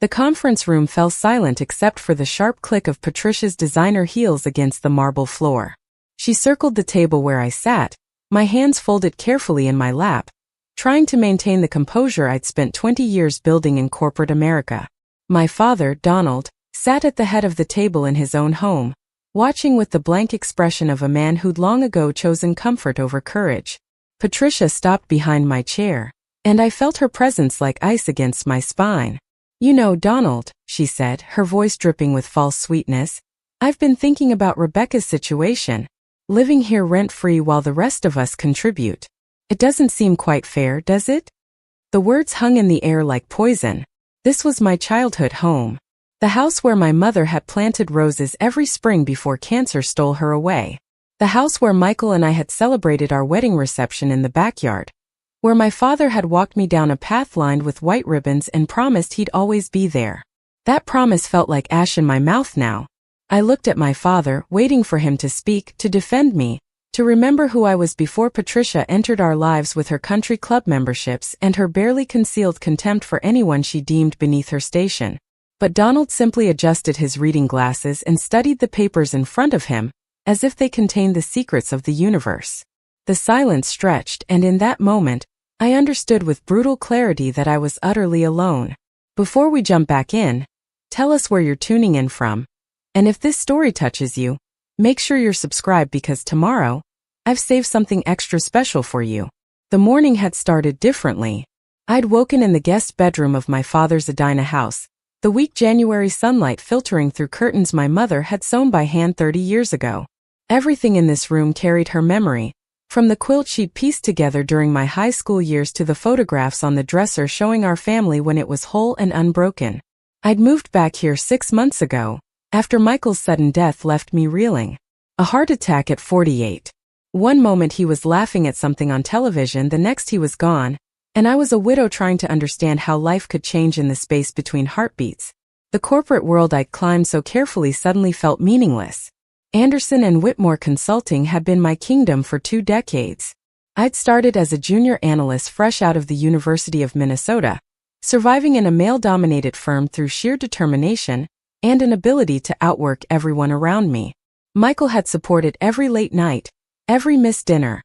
The conference room fell silent except for the sharp click of Patricia's designer heels against the marble floor. She circled the table where I sat, my hands folded carefully in my lap, trying to maintain the composure I'd spent 20 years building in corporate America. My father, Donald, sat at the head of the table in his own home, watching with the blank expression of a man who'd long ago chosen comfort over courage. Patricia stopped behind my chair, and I felt her presence like ice against my spine. "You know, Donald," she said, her voice dripping with false sweetness, "I've been thinking about Rebecca's situation, living here rent-free while the rest of us contribute. It doesn't seem quite fair, does it?" The words hung in the air like poison. This was my childhood home. The house where my mother had planted roses every spring before cancer stole her away. The house where Michael and I had celebrated our wedding reception in the backyard. Where my father had walked me down a path lined with white ribbons and promised he'd always be there. That promise felt like ash in my mouth now. I looked at my father, waiting for him to speak, to defend me, to remember who I was before Patricia entered our lives with her country club memberships and her barely concealed contempt for anyone she deemed beneath her station. But Donald simply adjusted his reading glasses and studied the papers in front of him, as if they contained the secrets of the universe. The silence stretched, and in that moment, I understood with brutal clarity that I was utterly alone. Before we jump back in, tell us where you're tuning in from. And if this story touches you, make sure you're subscribed because tomorrow, I've saved something extra special for you. The morning had started differently. I'd woken in the guest bedroom of my father's Edina house, the weak January sunlight filtering through curtains my mother had sewn by hand 30 years ago. Everything in this room carried her memory, from the quilt she'd pieced together during my high school years to the photographs on the dresser showing our family when it was whole and unbroken. I'd moved back here 6 months ago, after Michael's sudden death left me reeling. A heart attack at 48. One moment he was laughing at something on television, the next he was gone, and I was a widow trying to understand how life could change in the space between heartbeats. The corporate world I'd climbed so carefully suddenly felt meaningless. Anderson and Whitmore Consulting had been my kingdom for 2 decades. I'd started as a junior analyst fresh out of the University of Minnesota, surviving in a male-dominated firm through sheer determination and an ability to outwork everyone around me. Michael had supported every late night, every missed dinner,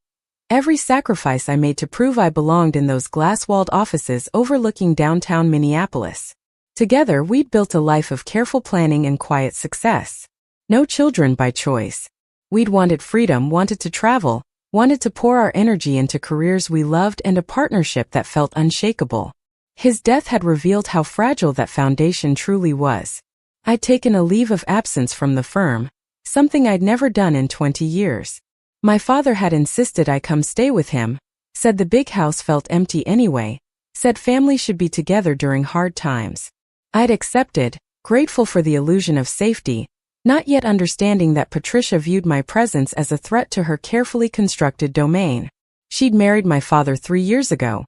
every sacrifice I made to prove I belonged in those glass-walled offices overlooking downtown Minneapolis. Together, we'd built a life of careful planning and quiet success. No children by choice. We'd wanted freedom, wanted to travel, wanted to pour our energy into careers we loved and a partnership that felt unshakable. His death had revealed how fragile that foundation truly was. I'd taken a leave of absence from the firm, something I'd never done in 20 years. My father had insisted I come stay with him, said the big house felt empty anyway, said family should be together during hard times. I'd accepted, grateful for the illusion of safety, not yet understanding that Patricia viewed my presence as a threat to her carefully constructed domain. She'd married my father 3 years ago,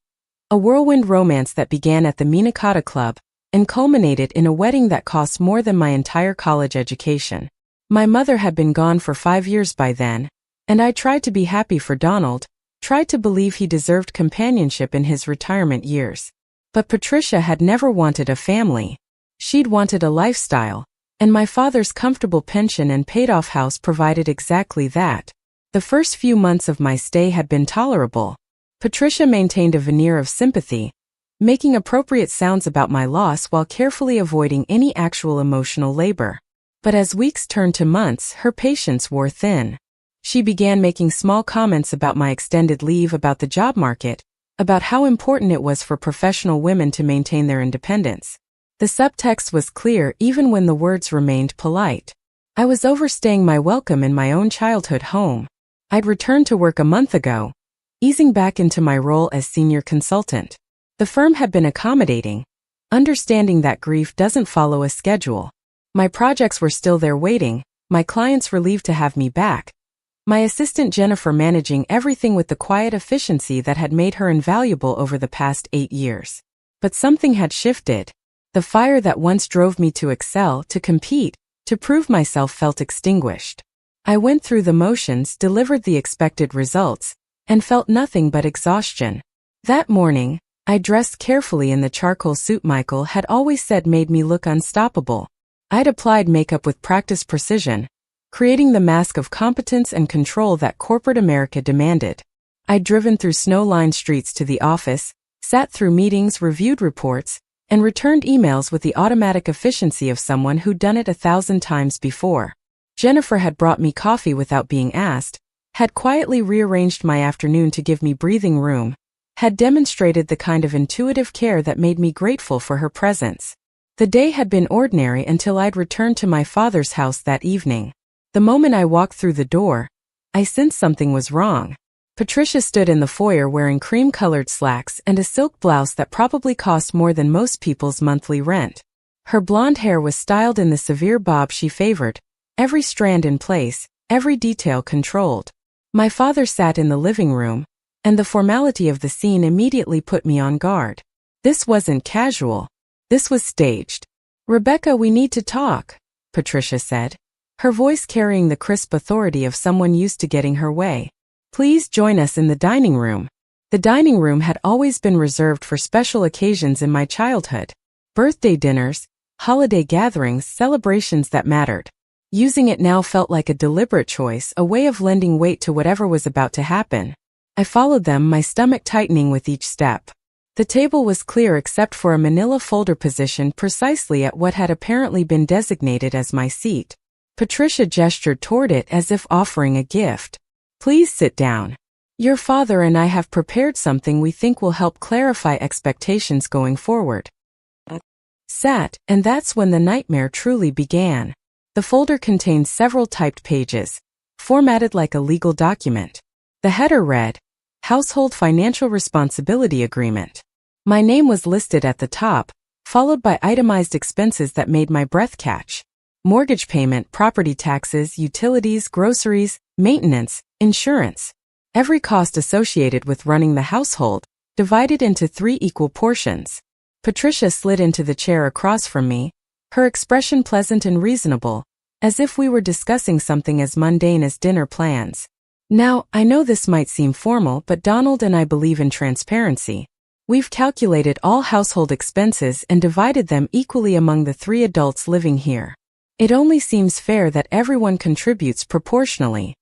a whirlwind romance that began at the Minnetonka Club and culminated in a wedding that cost more than my entire college education. My mother had been gone for 5 years by then, and I tried to be happy for Donald, tried to believe he deserved companionship in his retirement years. But Patricia had never wanted a family. She'd wanted a lifestyle. And my father's comfortable pension and paid-off house provided exactly that. The first few months of my stay had been tolerable. Patricia maintained a veneer of sympathy, making appropriate sounds about my loss while carefully avoiding any actual emotional labor. But as weeks turned to months, her patience wore thin. She began making small comments about my extended leave, about the job market, about how important it was for professional women to maintain their independence. The subtext was clear even when the words remained polite. I was overstaying my welcome in my own childhood home. I'd returned to work a month ago, easing back into my role as senior consultant. The firm had been accommodating, understanding that grief doesn't follow a schedule. My projects were still there waiting, my clients relieved to have me back, my assistant Jennifer managing everything with the quiet efficiency that had made her invaluable over the past 8 years. But something had shifted. The fire that once drove me to excel, to compete, to prove myself felt extinguished. I went through the motions, delivered the expected results, and felt nothing but exhaustion. That morning, I dressed carefully in the charcoal suit Michael had always said made me look unstoppable. I'd applied makeup with practiced precision, creating the mask of competence and control that corporate America demanded. I'd driven through snow-lined streets to the office, sat through meetings, reviewed reports, and returned emails with the automatic efficiency of someone who'd done it 1,000 times before. Jennifer had brought me coffee without being asked, had quietly rearranged my afternoon to give me breathing room, had demonstrated the kind of intuitive care that made me grateful for her presence. The day had been ordinary until I'd returned to my father's house that evening. The moment I walked through the door, I sensed something was wrong. Patricia stood in the foyer wearing cream-colored slacks and a silk blouse that probably cost more than most people's monthly rent. Her blonde hair was styled in the severe bob she favored, every strand in place, every detail controlled. My father sat in the living room, and the formality of the scene immediately put me on guard. This wasn't casual. This was staged. "Rebecca, we need to talk," Patricia said, her voice carrying the crisp authority of someone used to getting her way. "Please join us in the dining room." The dining room had always been reserved for special occasions in my childhood. Birthday dinners, holiday gatherings, celebrations that mattered. Using it now felt like a deliberate choice, a way of lending weight to whatever was about to happen. I followed them, my stomach tightening with each step. The table was clear except for a manila folder positioned precisely at what had apparently been designated as my seat. Patricia gestured toward it as if offering a gift. "Please sit down. Your father and I have prepared something we think will help clarify expectations going forward." Sat, and that's when the nightmare truly began. The folder contained several typed pages, formatted like a legal document. The header read, "Household Financial Responsibility Agreement." My name was listed at the top, followed by itemized expenses that made my breath catch. Mortgage payment, property taxes, utilities, groceries, maintenance, insurance. Every cost associated with running the household, divided into 3 equal portions. Patricia slid into the chair across from me, her expression pleasant and reasonable, as if we were discussing something as mundane as dinner plans. "Now, I know this might seem formal, but Donald and I believe in transparency. We've calculated all household expenses and divided them equally among the 3 adults living here. It only seems fair that everyone contributes proportionally."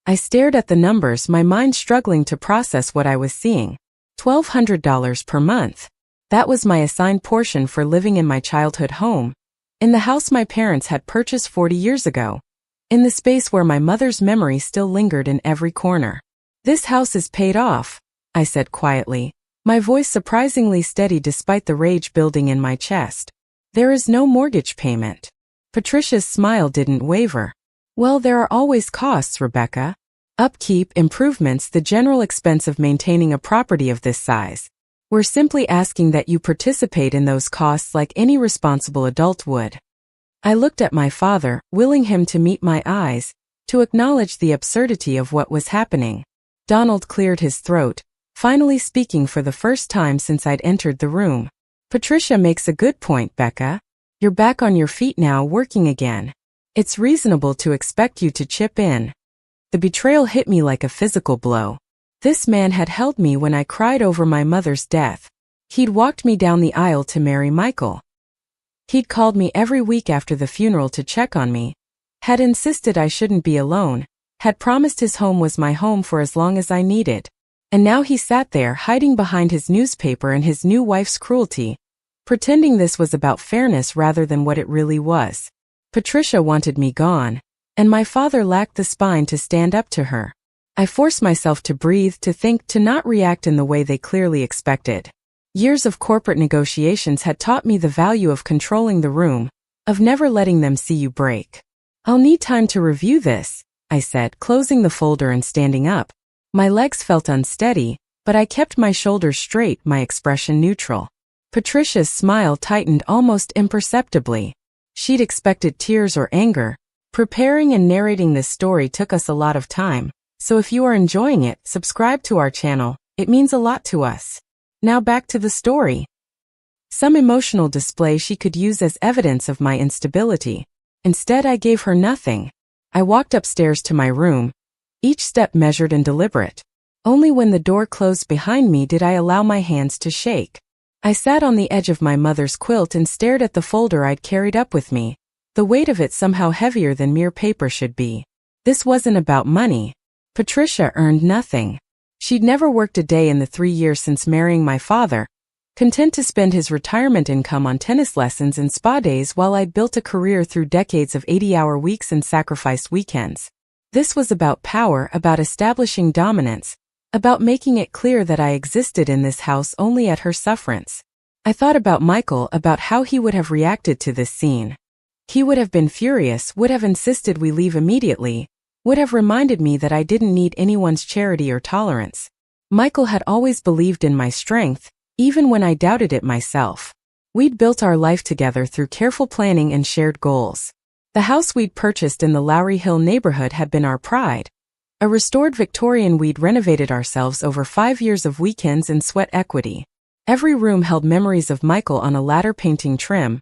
I stared at the numbers, my mind struggling to process what I was seeing. $1,200 per month. That was my assigned portion for living in my childhood home, in the house my parents had purchased 40 years ago, in the space where my mother's memory still lingered in every corner. "This house is paid off," I said quietly, my voice surprisingly steady despite the rage building in my chest. "There is no mortgage payment." Patricia's smile didn't waver. "Well, there are always costs, Rebecca. Upkeep, improvements, the general expense of maintaining a property of this size. We're simply asking that you participate in those costs like any responsible adult would." I looked at my father, willing him to meet my eyes, to acknowledge the absurdity of what was happening. Donald cleared his throat, finally speaking for the first time since I'd entered the room. "Patricia makes a good point, Becca. You're back on your feet now, working again. It's reasonable to expect you to chip in." The betrayal hit me like a physical blow. This man had held me when I cried over my mother's death. He'd walked me down the aisle to marry Michael. He'd called me every week after the funeral to check on me, had insisted I shouldn't be alone, had promised his home was my home for as long as I needed. And now he sat there hiding behind his newspaper and his new wife's cruelty, pretending this was about fairness rather than what it really was. Patricia wanted me gone, and my father lacked the spine to stand up to her. I forced myself to breathe, to think, to not react in the way they clearly expected. Years of corporate negotiations had taught me the value of controlling the room, of never letting them see you break. "I'll need time to review this," I said, closing the folder and standing up. My legs felt unsteady, but I kept my shoulders straight, my expression neutral. Patricia's smile tightened almost imperceptibly. She'd expected tears or anger. Preparing and narrating this story took us a lot of time, so if you are enjoying it, subscribe to our channel. It means a lot to us. Now back to the story. Some emotional display she could use as evidence of my instability. Instead, I gave her nothing. I walked upstairs to my room, each step measured and deliberate. Only when the door closed behind me did I allow my hands to shake. I sat on the edge of my mother's quilt and stared at the folder I'd carried up with me, the weight of it somehow heavier than mere paper should be. This wasn't about money. Patricia earned nothing. She'd never worked a day in the 3 years since marrying my father, content to spend his retirement income on tennis lessons and spa days while I'd built a career through decades of 80-hour weeks and sacrificed weekends. This was about power, about establishing dominance, about making it clear that I existed in this house only at her sufferance. I thought about Michael, about how he would have reacted to this scene. He would have been furious, would have insisted we leave immediately, would have reminded me that I didn't need anyone's charity or tolerance. Michael had always believed in my strength, even when I doubted it myself. We'd built our life together through careful planning and shared goals. The house we'd purchased in the Lowry Hill neighborhood had been our pride. A restored Victorian we'd renovated ourselves over 5 years of weekends and sweat equity. Every room held memories of Michael on a ladder painting trim,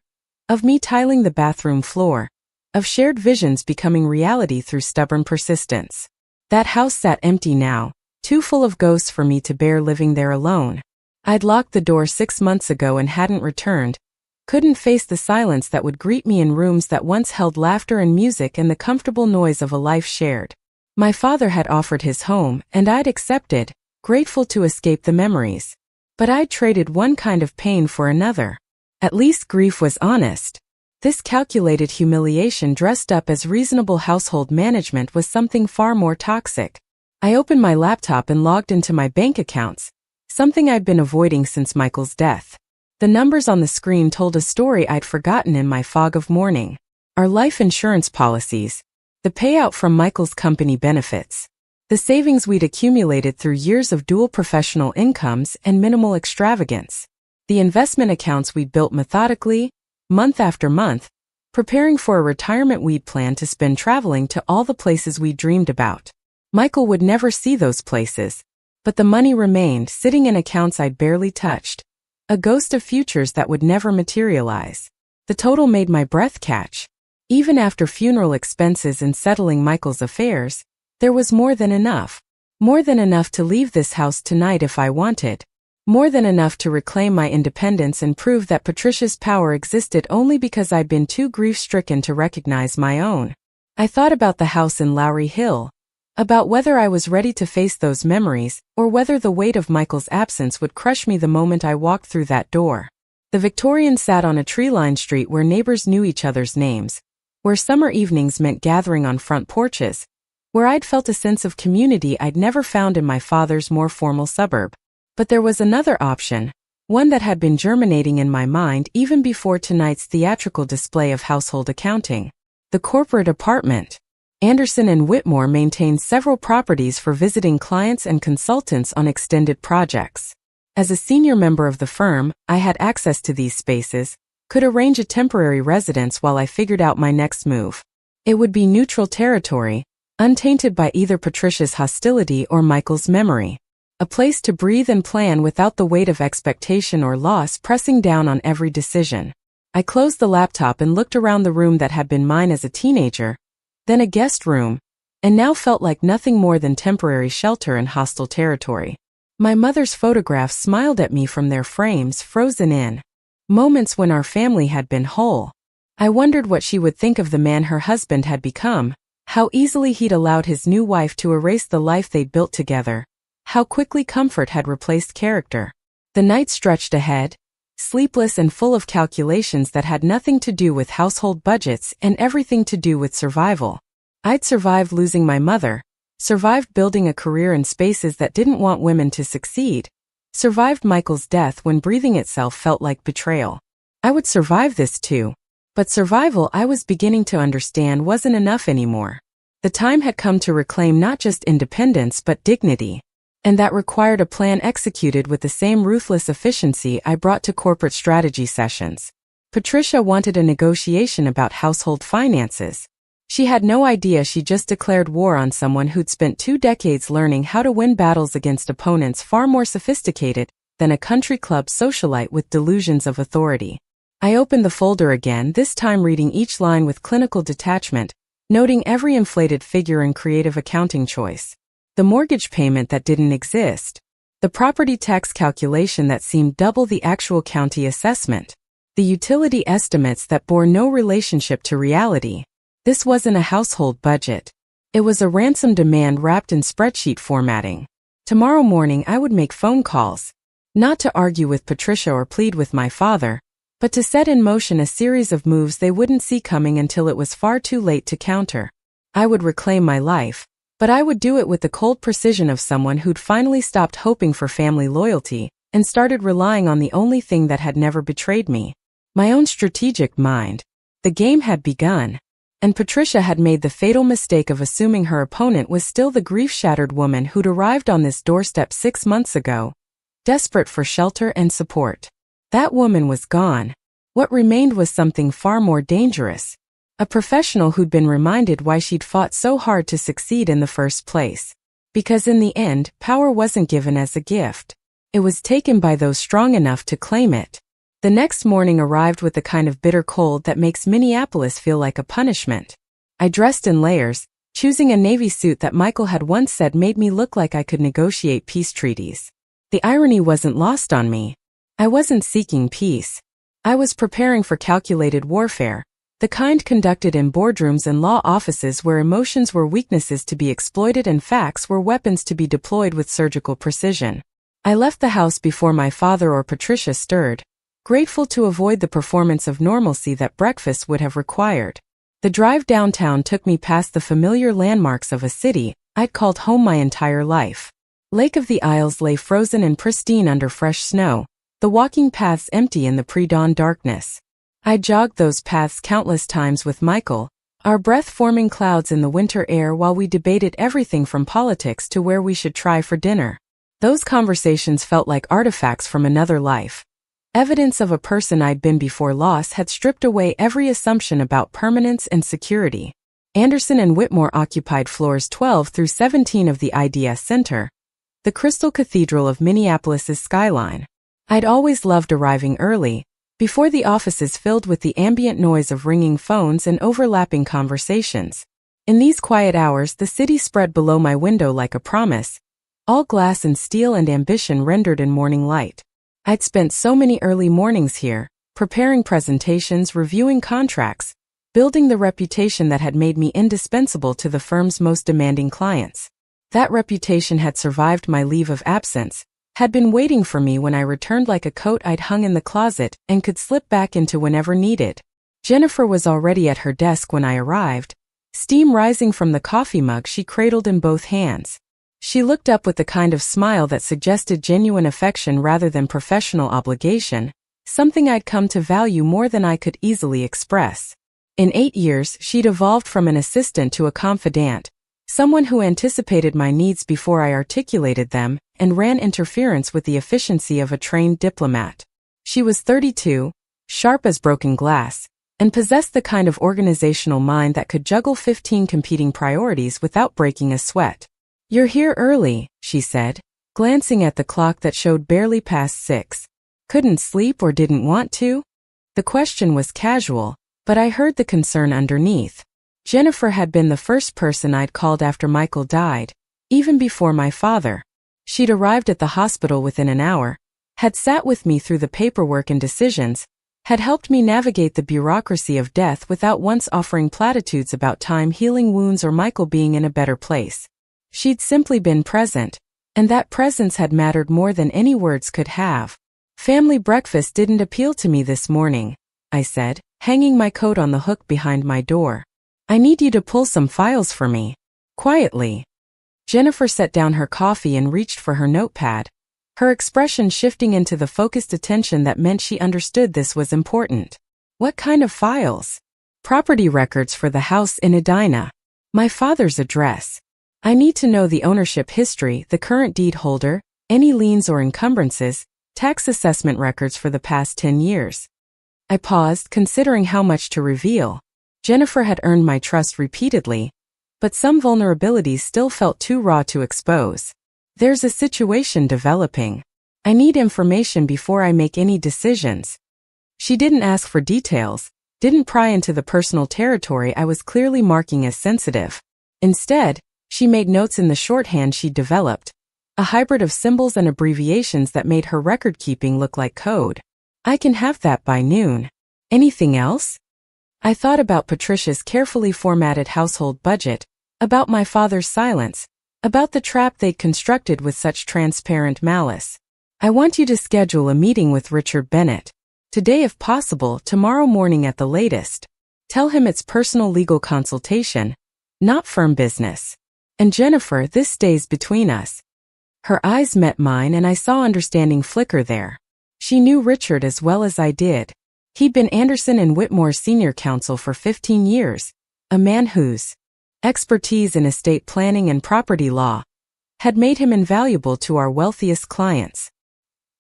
of me tiling the bathroom floor, of shared visions becoming reality through stubborn persistence. That house sat empty now, too full of ghosts for me to bear living there alone. I'd locked the door 6 months ago and hadn't returned, couldn't face the silence that would greet me in rooms that once held laughter and music and the comfortable noise of a life shared. My father had offered his home, and I'd accepted, grateful to escape the memories. But I'd traded one kind of pain for another. At least grief was honest. This calculated humiliation dressed up as reasonable household management was something far more toxic. I opened my laptop and logged into my bank accounts, something I'd been avoiding since Michael's death. The numbers on the screen told a story I'd forgotten in my fog of mourning. Our life insurance policies, the payout from Michael's company benefits, the savings we'd accumulated through years of dual professional incomes and minimal extravagance, the investment accounts we'd built methodically, month after month, preparing for a retirement we'd planned to spend traveling to all the places we dreamed about. Michael would never see those places, but the money remained sitting in accounts I'd barely touched, a ghost of futures that would never materialize. The total made my breath catch. Even after funeral expenses and settling Michael's affairs, there was more than enough. More than enough to leave this house tonight if I wanted. More than enough to reclaim my independence and prove that Patricia's power existed only because I'd been too grief-stricken to recognize my own. I thought about the house in Lowry Hill, about whether I was ready to face those memories, or whether the weight of Michael's absence would crush me the moment I walked through that door. The Victorian sat on a tree-lined street where neighbors knew each other's names, where summer evenings meant gathering on front porches, where I'd felt a sense of community I'd never found in my father's more formal suburb. But there was another option, one that had been germinating in my mind even before tonight's theatrical display of household accounting. The corporate apartment. Anderson and Whitmore maintained several properties for visiting clients and consultants on extended projects. As a senior member of the firm, I had access to these spaces, could arrange a temporary residence while I figured out my next move. It would be neutral territory, untainted by either Patricia's hostility or Michael's memory. A place to breathe and plan without the weight of expectation or loss pressing down on every decision. I closed the laptop and looked around the room that had been mine as a teenager, then a guest room, and now felt like nothing more than temporary shelter in hostile territory. My mother's photographs smiled at me from their frames, frozen in moments when our family had been whole. I wondered what she would think of the man her husband had become, how easily he'd allowed his new wife to erase the life they'd built together, how quickly comfort had replaced character. The night stretched ahead, sleepless and full of calculations that had nothing to do with household budgets and everything to do with survival. I'd survived losing my mother, survived building a career in spaces that didn't want women to succeed, survived Michael's death when breathing itself felt like betrayal. I would survive this too. But survival, I was beginning to understand, wasn't enough anymore. The time had come to reclaim not just independence but dignity. And that required a plan executed with the same ruthless efficiency I brought to corporate strategy sessions. Patricia wanted a negotiation about household finances. She had no idea she just declared war on someone who'd spent 2 decades learning how to win battles against opponents far more sophisticated than a country club socialite with delusions of authority. I opened the folder again, this time reading each line with clinical detachment, noting every inflated figure and creative accounting choice. the mortgage payment that didn't exist, the property tax calculation that seemed double the actual county assessment, the utility estimates that bore no relationship to reality. This wasn't a household budget. It was a ransom demand wrapped in spreadsheet formatting. Tomorrow morning I would make phone calls, not to argue with Patricia or plead with my father, but to set in motion a series of moves they wouldn't see coming until it was far too late to counter. I would reclaim my life, but I would do it with the cold precision of someone who'd finally stopped hoping for family loyalty and started relying on the only thing that had never betrayed me, my own strategic mind. The game had begun, and Patricia had made the fatal mistake of assuming her opponent was still the grief-shattered woman who'd arrived on this doorstep 6 months ago, desperate for shelter and support. That woman was gone. What remained was something far more dangerous. A professional who'd been reminded why she'd fought so hard to succeed in the first place. Because in the end, power wasn't given as a gift. It was taken by those strong enough to claim it. The next morning arrived with the kind of bitter cold that makes Minneapolis feel like a punishment. I dressed in layers, choosing a navy suit that Michael had once said made me look like I could negotiate peace treaties. The irony wasn't lost on me. I wasn't seeking peace. I was preparing for calculated warfare, the kind conducted in boardrooms and law offices where emotions were weaknesses to be exploited and facts were weapons to be deployed with surgical precision. I left the house before my father or Patricia stirred, grateful to avoid the performance of normalcy that breakfast would have required. The drive downtown took me past the familiar landmarks of a city I'd called home my entire life. Lake of the Isles lay frozen and pristine under fresh snow, the walking paths empty in the pre-dawn darkness. I jogged those paths countless times with Michael, our breath-forming clouds in the winter air while we debated everything from politics to where we should try for dinner. Those conversations felt like artifacts from another life. Evidence of a person I'd been before loss had stripped away every assumption about permanence and security. Anderson and Whitmore occupied floors 12 through 17 of the IDS Center, the Crystal Cathedral of Minneapolis's skyline. I'd always loved arriving early, before the offices filled with the ambient noise of ringing phones and overlapping conversations. In these quiet hours, the city spread below my window like a promise, all glass and steel and ambition rendered in morning light. I'd spent so many early mornings here, preparing presentations, reviewing contracts, building the reputation that had made me indispensable to the firm's most demanding clients. That reputation had survived my leave of absence, had been waiting for me when I returned like a coat I'd hung in the closet and could slip back into whenever needed. Jennifer was already at her desk when I arrived, steam rising from the coffee mug she cradled in both hands. She looked up with the kind of smile that suggested genuine affection rather than professional obligation, something I'd come to value more than I could easily express. In 8 years, she'd evolved from an assistant to a confidant, someone who anticipated my needs before I articulated them and ran interference with the efficiency of a trained diplomat. She was 32, sharp as broken glass, and possessed the kind of organizational mind that could juggle 15 competing priorities without breaking a sweat. "You're here early," she said, glancing at the clock that showed barely past 6. "Couldn't sleep or didn't want to?" The question was casual, but I heard the concern underneath. Jennifer had been the first person I'd called after Michael died, even before my father. She'd arrived at the hospital within an hour, had sat with me through the paperwork and decisions, had helped me navigate the bureaucracy of death without once offering platitudes about time healing wounds or Michael being in a better place. She'd simply been present, and that presence had mattered more than any words could have. "Family breakfast didn't appeal to me this morning," I said, hanging my coat on the hook behind my door. "I need you to pull some files for me." Quietly. Jennifer set down her coffee and reached for her notepad, her expression shifting into the focused attention that meant she understood this was important. "What kind of files?" "Property records for the house in Edina. My father's address. I need to know the ownership history, the current deed holder, any liens or encumbrances, tax assessment records for the past 10 years. I paused, considering how much to reveal. Jennifer had earned my trust repeatedly, but some vulnerabilities still felt too raw to expose. "There's a situation developing. I need information before I make any decisions." She didn't ask for details, didn't pry into the personal territory I was clearly marking as sensitive. Instead, She made notes in the shorthand she'd developed, a hybrid of symbols and abbreviations that made her record-keeping look like code. I can have that by noon. Anything else? I thought about Patricia's carefully formatted household budget, about my father's silence, about the trap they'd constructed with such transparent malice. I want you to schedule a meeting with Richard Bennett. Today if possible, tomorrow morning at the latest. Tell him it's personal legal consultation, not firm business. And Jennifer, this stays between us. Her eyes met mine and I saw understanding flicker there. She knew Richard as well as I did. He'd been Anderson and Whitmore's senior counsel for 15 years, a man whose expertise in estate planning and property law had made him invaluable to our wealthiest clients.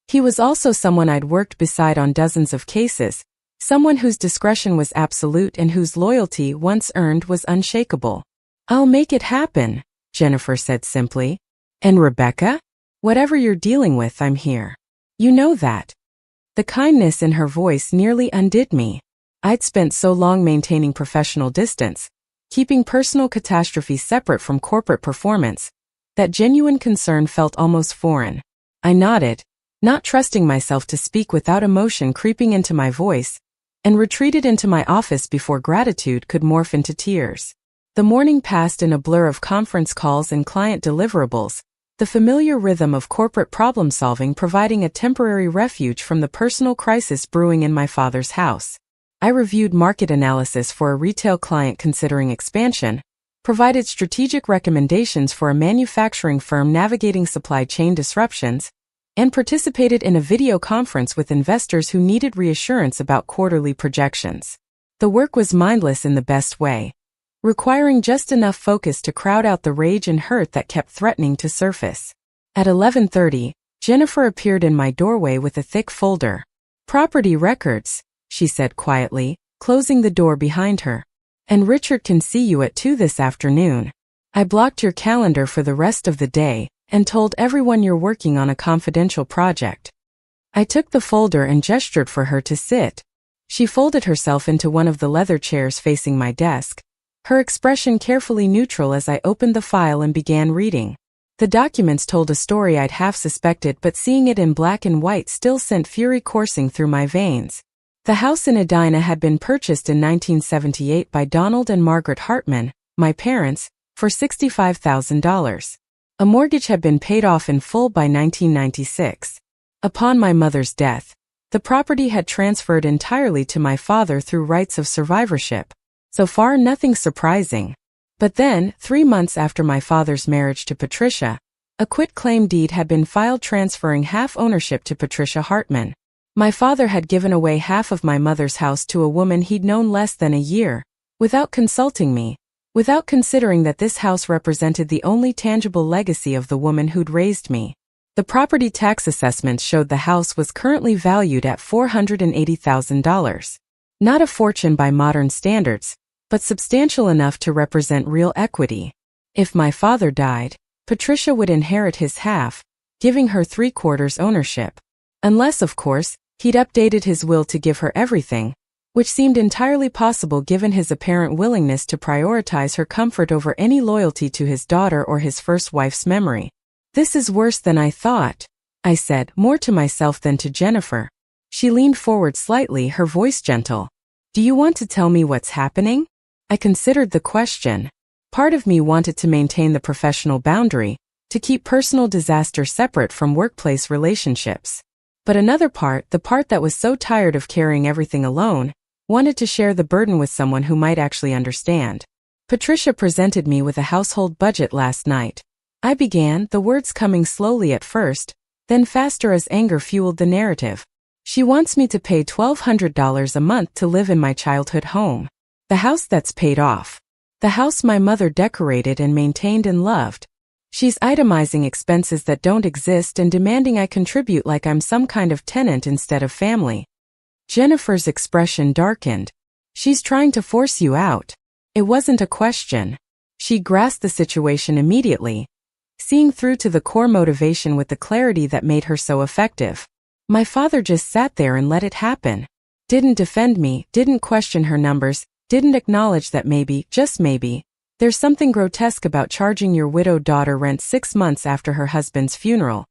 He was also someone I'd worked beside on dozens of cases, someone whose discretion was absolute and whose loyalty, once earned, was unshakable. I'll make it happen, Jennifer said simply. And Rebecca? Whatever you're dealing with, I'm here. You know that. The kindness in her voice nearly undid me. I'd spent so long maintaining professional distance, keeping personal catastrophes separate from corporate performance, that genuine concern felt almost foreign. I nodded, not trusting myself to speak without emotion creeping into my voice, and retreated into my office before gratitude could morph into tears. The morning passed in a blur of conference calls and client deliverables, the familiar rhythm of corporate problem-solving providing a temporary refuge from the personal crisis brewing in my father's house. I reviewed market analysis for a retail client considering expansion, provided strategic recommendations for a manufacturing firm navigating supply chain disruptions, and participated in a video conference with investors who needed reassurance about quarterly projections. The work was mindless in the best way, requiring just enough focus to crowd out the rage and hurt that kept threatening to surface. At 11:30, Jennifer appeared in my doorway with a thick folder. "Property records," she said quietly, closing the door behind her. "And Richard can see you at 2 this afternoon. I blocked your calendar for the rest of the day and told everyone you're working on a confidential project." I took the folder and gestured for her to sit. She folded herself into one of the leather chairs facing my desk, her expression carefully neutral as I opened the file and began reading. The documents told a story I'd half suspected, but seeing it in black and white still sent fury coursing through my veins. The house in Edina had been purchased in 1978 by Donald and Margaret Hartman, my parents, for $65,000. A mortgage had been paid off in full by 1996. Upon my mother's death, the property had transferred entirely to my father through rights of survivorship. So far, nothing surprising. But then, 3 months after my father's marriage to Patricia, a quitclaim deed had been filed transferring half ownership to Patricia Hartman. My father had given away half of my mother's house to a woman he'd known less than a year, without consulting me, without considering that this house represented the only tangible legacy of the woman who'd raised me. The property tax assessments showed the house was currently valued at $480,000. Not a fortune by modern standards, but substantial enough to represent real equity. If my father died, Patricia would inherit his half, giving her 3/4 ownership. Unless, of course, he'd updated his will to give her everything, which seemed entirely possible given his apparent willingness to prioritize her comfort over any loyalty to his daughter or his first wife's memory. "This is worse than I thought," I said, more to myself than to Jennifer. She leaned forward slightly, her voice gentle. "Do you want to tell me what's happening?" I considered the question. Part of me wanted to maintain the professional boundary, to keep personal disaster separate from workplace relationships. But another part, the part that was so tired of carrying everything alone, wanted to share the burden with someone who might actually understand. "Patricia presented me with a household budget last night," I began, the words coming slowly at first, then faster as anger fueled the narrative. "She wants me to pay $1,200 a month to live in my childhood home. The house that's paid off. The house my mother decorated and maintained and loved. She's itemizing expenses that don't exist and demanding I contribute like I'm some kind of tenant instead of family." Jennifer's expression darkened. "She's trying to force you out." It wasn't a question. She grasped the situation immediately, seeing through to the core motivation with the clarity that made her so effective. My father just sat there and let it happen. Didn't defend me, didn't question her numbers, didn't acknowledge that maybe, just maybe, There's something grotesque about charging your widowed daughter rent 6 months after her husband's funeral.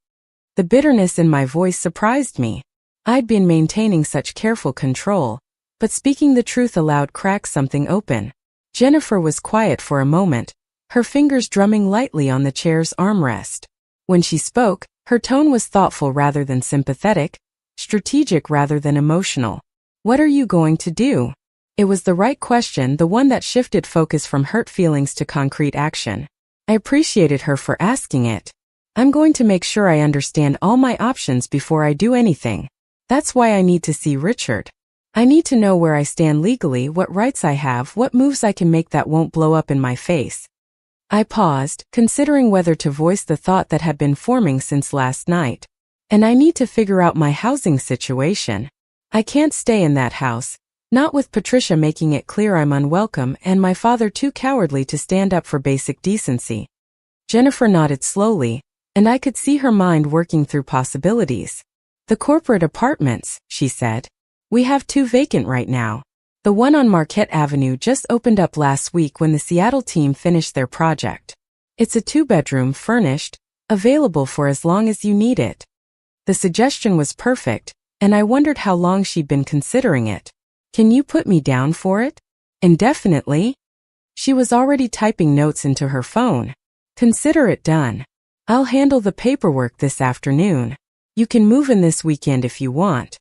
The bitterness in my voice surprised me. I'd been maintaining such careful control, but speaking the truth aloud cracked something open. Jennifer was quiet for a moment, her fingers drumming lightly on the chair's armrest. When she spoke, her tone was thoughtful rather than sympathetic, strategic rather than emotional. What are you going to do? It was the right question, the one that shifted focus from hurt feelings to concrete action. I appreciated her for asking it. I'm going to make sure I understand all my options before I do anything. That's why I need to see Richard. I need to know where I stand legally, what rights I have, what moves I can make that won't blow up in my face. I paused, considering whether to voice the thought that had been forming since last night. And I need to figure out my housing situation. I can't stay in that house, not with Patricia making it clear I'm unwelcome and my father too cowardly to stand up for basic decency. Jennifer nodded slowly, and I could see her mind working through possibilities. The corporate apartments, she said. We have 2 vacant right now. The one on Marquette Avenue just opened up last week when the Seattle team finished their project. It's a 2-bedroom, furnished, available for as long as you need it. The suggestion was perfect, and I wondered how long she'd been considering it. Can you put me down for it? Indefinitely? She was already typing notes into her phone. Consider it done. I'll handle the paperwork this afternoon. You can move in this weekend if you want.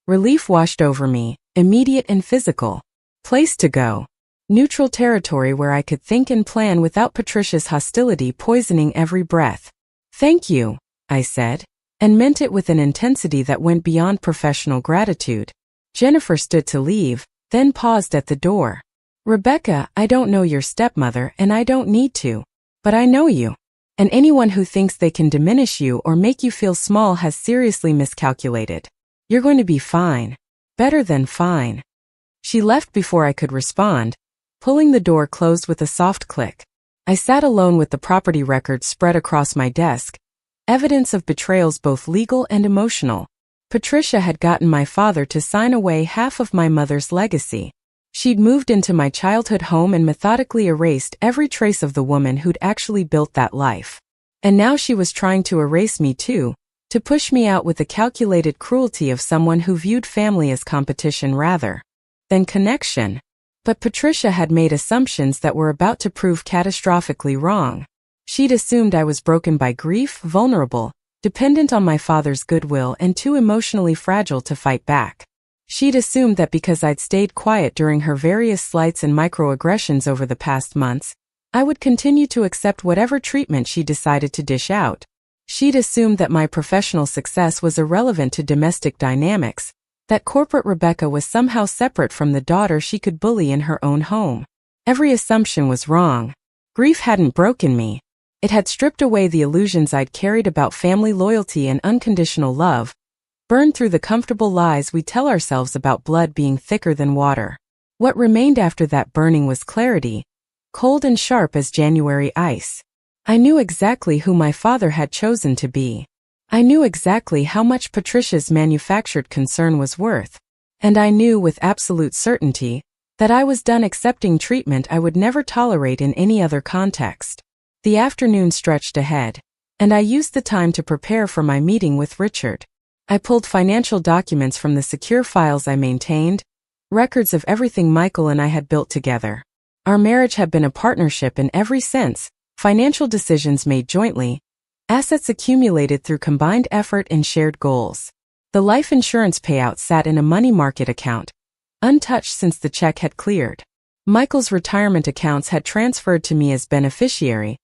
Relief washed over me, immediate and physical. Place to go. Neutral territory where I could think and plan without Patricia's hostility poisoning every breath. Thank you, I said, and meant it with an intensity that went beyond professional gratitude. Jennifer stood to leave, then paused at the door. Rebecca, I don't know your stepmother and I don't need to. But I know you. And anyone who thinks they can diminish you or make you feel small has seriously miscalculated. You're going to be fine. Better than fine. She left before I could respond, pulling the door closed with a soft click. I sat alone with the property records spread across my desk, evidence of betrayals both legal and emotional. Patricia had gotten my father to sign away half of my mother's legacy. She'd moved into my childhood home and methodically erased every trace of the woman who'd actually built that life. And now she was trying to erase me too, to push me out with the calculated cruelty of someone who viewed family as competition rather than connection. But Patricia had made assumptions that were about to prove catastrophically wrong. She'd assumed I was broken by grief, vulnerable, dependent on my father's goodwill and too emotionally fragile to fight back. She'd assumed that because I'd stayed quiet during her various slights and microaggressions over the past months, I would continue to accept whatever treatment she decided to dish out. She'd assumed that my professional success was irrelevant to domestic dynamics, that corporate Rebecca was somehow separate from the daughter she could bully in her own home. Every assumption was wrong. Grief hadn't broken me. It had stripped away the illusions I'd carried about family loyalty and unconditional love, burned through the comfortable lies we tell ourselves about blood being thicker than water. What remained after that burning was clarity, cold and sharp as January ice. I knew exactly who my father had chosen to be. I knew exactly how much Patricia's manufactured concern was worth. And I knew with absolute certainty that I was done accepting treatment I would never tolerate in any other context. The afternoon stretched ahead, and I used the time to prepare for my meeting with Richard. I pulled financial documents from the secure files I maintained, records of everything Michael and I had built together. Our marriage had been a partnership in every sense, financial decisions made jointly, assets accumulated through combined effort and shared goals. The life insurance payout sat in a money market account, untouched since the check had cleared. Michael's retirement accounts had transferred to me as beneficiary,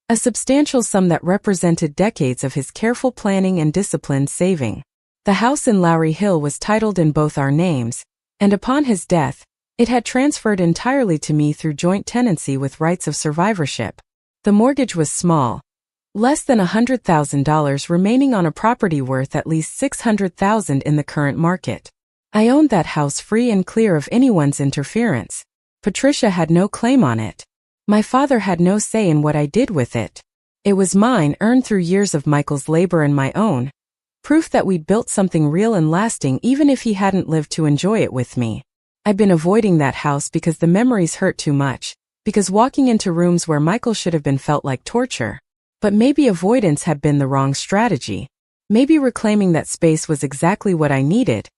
a substantial sum that represented decades of his careful planning and disciplined saving. The house in Lowry Hill was titled in both our names, and upon his death, it had transferred entirely to me through joint tenancy with rights of survivorship. The mortgage was small, less than $100,000 remaining on a property worth at least $600,000 in the current market. I owned that house free and clear of anyone's interference. Patricia had no claim on it. My father had no say in what I did with it. It was mine, earned through years of Michael's labor and my own. Proof that we'd built something real and lasting even if he hadn't lived to enjoy it with me. I'd been avoiding that house because the memories hurt too much, because walking into rooms where Michael should have been felt like torture. But maybe avoidance had been the wrong strategy. Maybe reclaiming that space was exactly what I needed.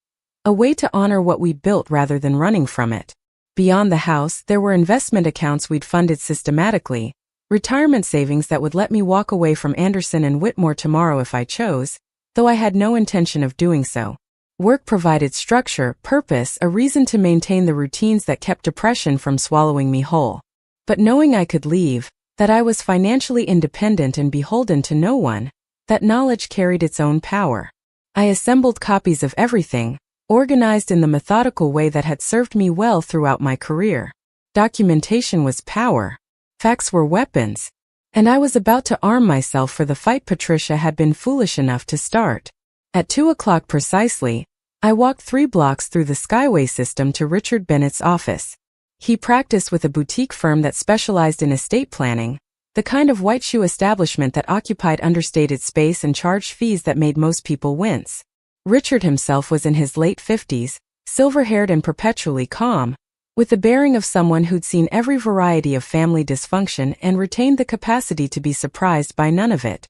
A way to honor what we built rather than running from it. Beyond the house, there were investment accounts we'd funded systematically, retirement savings that would let me walk away from Anderson and Whitmore tomorrow if I chose, though I had no intention of doing so. Work provided structure, purpose, a reason to maintain the routines that kept depression from swallowing me whole. But knowing I could leave, that I was financially independent and beholden to no one, that knowledge carried its own power. I assembled copies of everything, organized in the methodical way that had served me well throughout my career. Documentation was power. Facts were weapons. And I was about to arm myself for the fight Patricia had been foolish enough to start. At 2 o'clock precisely, I walked 3 blocks through the Skyway system to Richard Bennett's office. He practiced with a boutique firm that specialized in estate planning, the kind of white shoe establishment that occupied understated space and charged fees that made most people wince. Richard himself was in his late 50s, silver-haired and perpetually calm, with the bearing of someone who'd seen every variety of family dysfunction and retained the capacity to be surprised by none of it.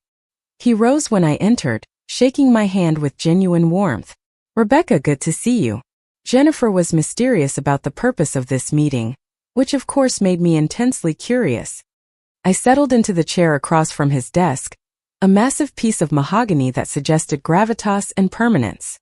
He rose when I entered, shaking my hand with genuine warmth. "Rebecca, good to see you." Jennifer was mysterious about the purpose of this meeting, which of course made me intensely curious. I settled into the chair across from his desk, a massive piece of mahogany that suggested gravitas and permanence.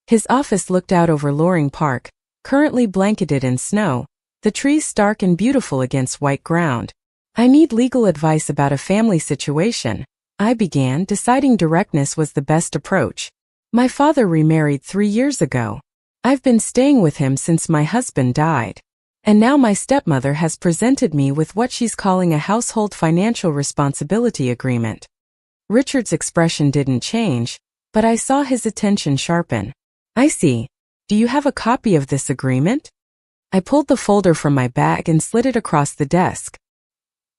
His office looked out over Loring Park, currently blanketed in snow, the trees stark and beautiful against white ground. "I need legal advice about a family situation," I began, deciding directness was the best approach. "My father remarried 3 years ago. I've been staying with him since my husband died. And now my stepmother has presented me with what she's calling a household financial responsibility agreement." Richard's expression didn't change, but I saw his attention sharpen. "I see. Do you have a copy of this agreement?" I pulled the folder from my bag and slid it across the desk.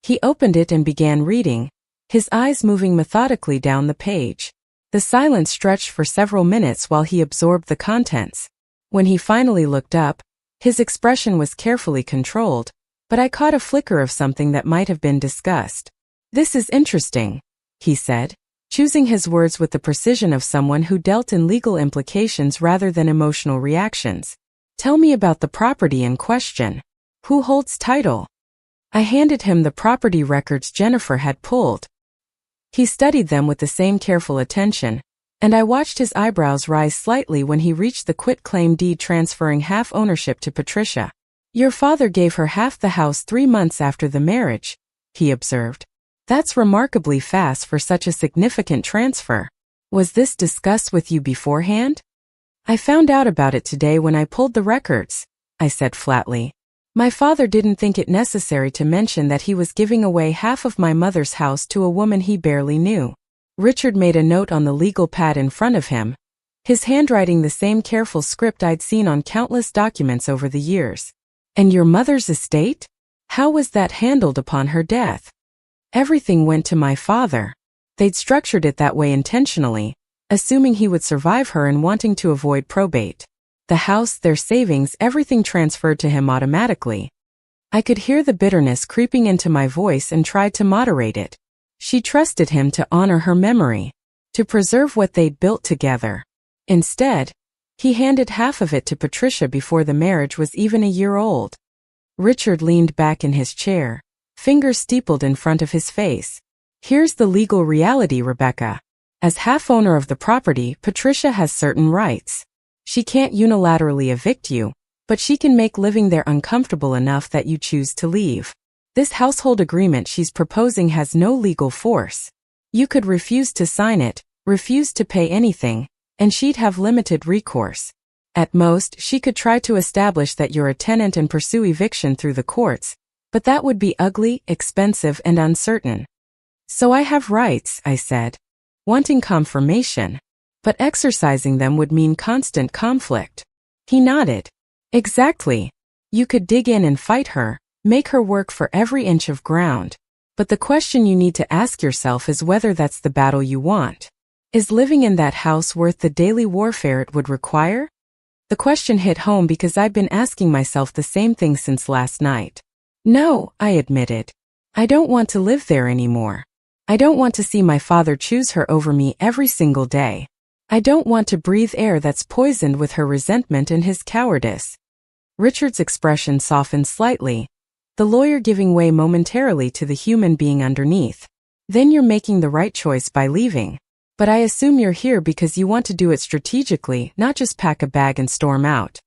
He opened it and began reading, his eyes moving methodically down the page. The silence stretched for several minutes while he absorbed the contents. When he finally looked up, his expression was carefully controlled, but I caught a flicker of something that might have been discussed. "This is interesting," he said, choosing his words with the precision of someone who dealt in legal implications rather than emotional reactions. "Tell me about the property in question. Who holds title?" I handed him the property records Jennifer had pulled. He studied them with the same careful attention, and I watched his eyebrows rise slightly when he reached the quitclaim deed transferring half ownership to Patricia. "Your father gave her half the house 3 months after the marriage," he observed. "That's remarkably fast for such a significant transfer. Was this discussed with you beforehand?" "I found out about it today when I pulled the records," I said flatly. "My father didn't think it necessary to mention that he was giving away half of my mother's house to a woman he barely knew." Richard made a note on the legal pad in front of him, his handwriting the same careful script I'd seen on countless documents over the years. "And your mother's estate? How was that handled upon her death?" "Everything went to my father. They'd structured it that way intentionally, assuming he would survive her and wanting to avoid probate. The house, their savings, everything transferred to him automatically." I could hear the bitterness creeping into my voice and tried to moderate it. She trusted him to honor her memory, to preserve what they'd built together. Instead, he handed half of it to Patricia before the marriage was even a year old. Richard leaned back in his chair, fingers steepled in front of his face. "Here's the legal reality, Rebecca. As half owner of the property, Patricia has certain rights. She can't unilaterally evict you, but she can make living there uncomfortable enough that you choose to leave. This household agreement she's proposing has no legal force. You could refuse to sign it, refuse to pay anything, and she'd have limited recourse. At most, she could try to establish that you're a tenant and pursue eviction through the courts, but that would be ugly, expensive, and uncertain." "So I have rights," I said, wanting confirmation, "but exercising them would mean constant conflict." He nodded. "Exactly. You could dig in and fight her, make her work for every inch of ground. But the question you need to ask yourself is whether that's the battle you want. Is living in that house worth the daily warfare it would require?" The question hit home because I'd been asking myself the same thing since last night. No, I admitted. I don't want to live there anymore. I don't want to see my father choose her over me every single day. I don't want to breathe air that's poisoned with her resentment and his cowardice. Richard's expression softened slightly, the lawyer giving way momentarily to the human being underneath. Then you're making the right choice by leaving. But I assume you're here because you want to do it strategically, not just pack a bag and storm out.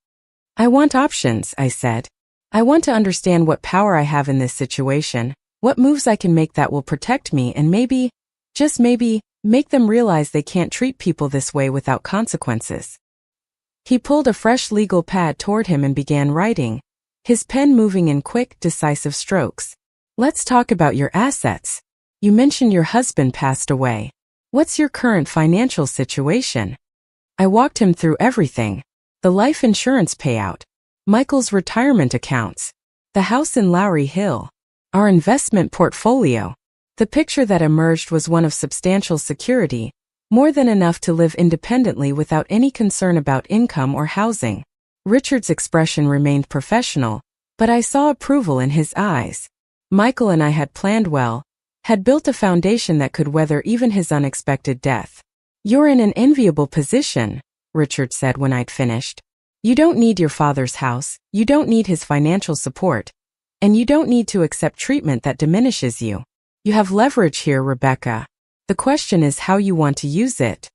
I want options, I said. I want to understand what power I have in this situation, what moves I can make that will protect me and maybe, just maybe, make them realize they can't treat people this way without consequences. He pulled a fresh legal pad toward him and began writing, his pen moving in quick, decisive strokes. Let's talk about your assets. You mentioned your husband passed away. What's your current financial situation? I walked him through everything. The life insurance payout, Michael's retirement accounts, the house in Lowry Hill, our investment portfolio. The picture that emerged was one of substantial security, more than enough to live independently without any concern about income or housing. Richard's expression remained professional, but I saw approval in his eyes. Michael and I had planned well, had built a foundation that could weather even his unexpected death. You're in an enviable position, Richard said when I'd finished. You don't need your father's house, you don't need his financial support, and you don't need to accept treatment that diminishes you. You have leverage here, Rebecca. The question is how you want to use it.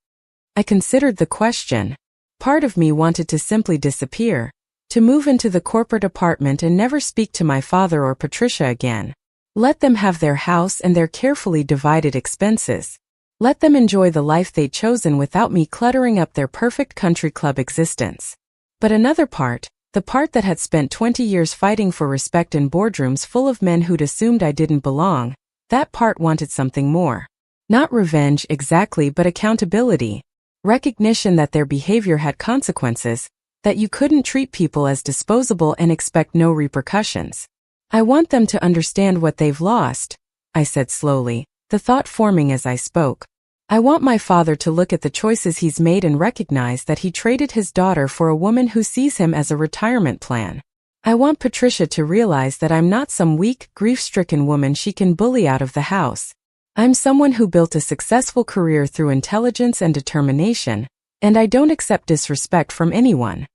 I considered the question. Part of me wanted to simply disappear, to move into the corporate apartment and never speak to my father or Patricia again. Let them have their house and their carefully divided expenses. Let them enjoy the life they'd chosen without me cluttering up their perfect country club existence. But another part, the part that had spent 20 years fighting for respect in boardrooms full of men who'd assumed I didn't belong, that part wanted something more. Not revenge exactly, but accountability. Recognition that their behavior had consequences, that you couldn't treat people as disposable and expect no repercussions. I want them to understand what they've lost, I said slowly, the thought forming as I spoke. I want my father to look at the choices he's made and recognize that he traded his daughter for a woman who sees him as a retirement plan. I want Patricia to realize that I'm not some weak, grief-stricken woman she can bully out of the house. I'm someone who built a successful career through intelligence and determination, and I don't accept disrespect from anyone.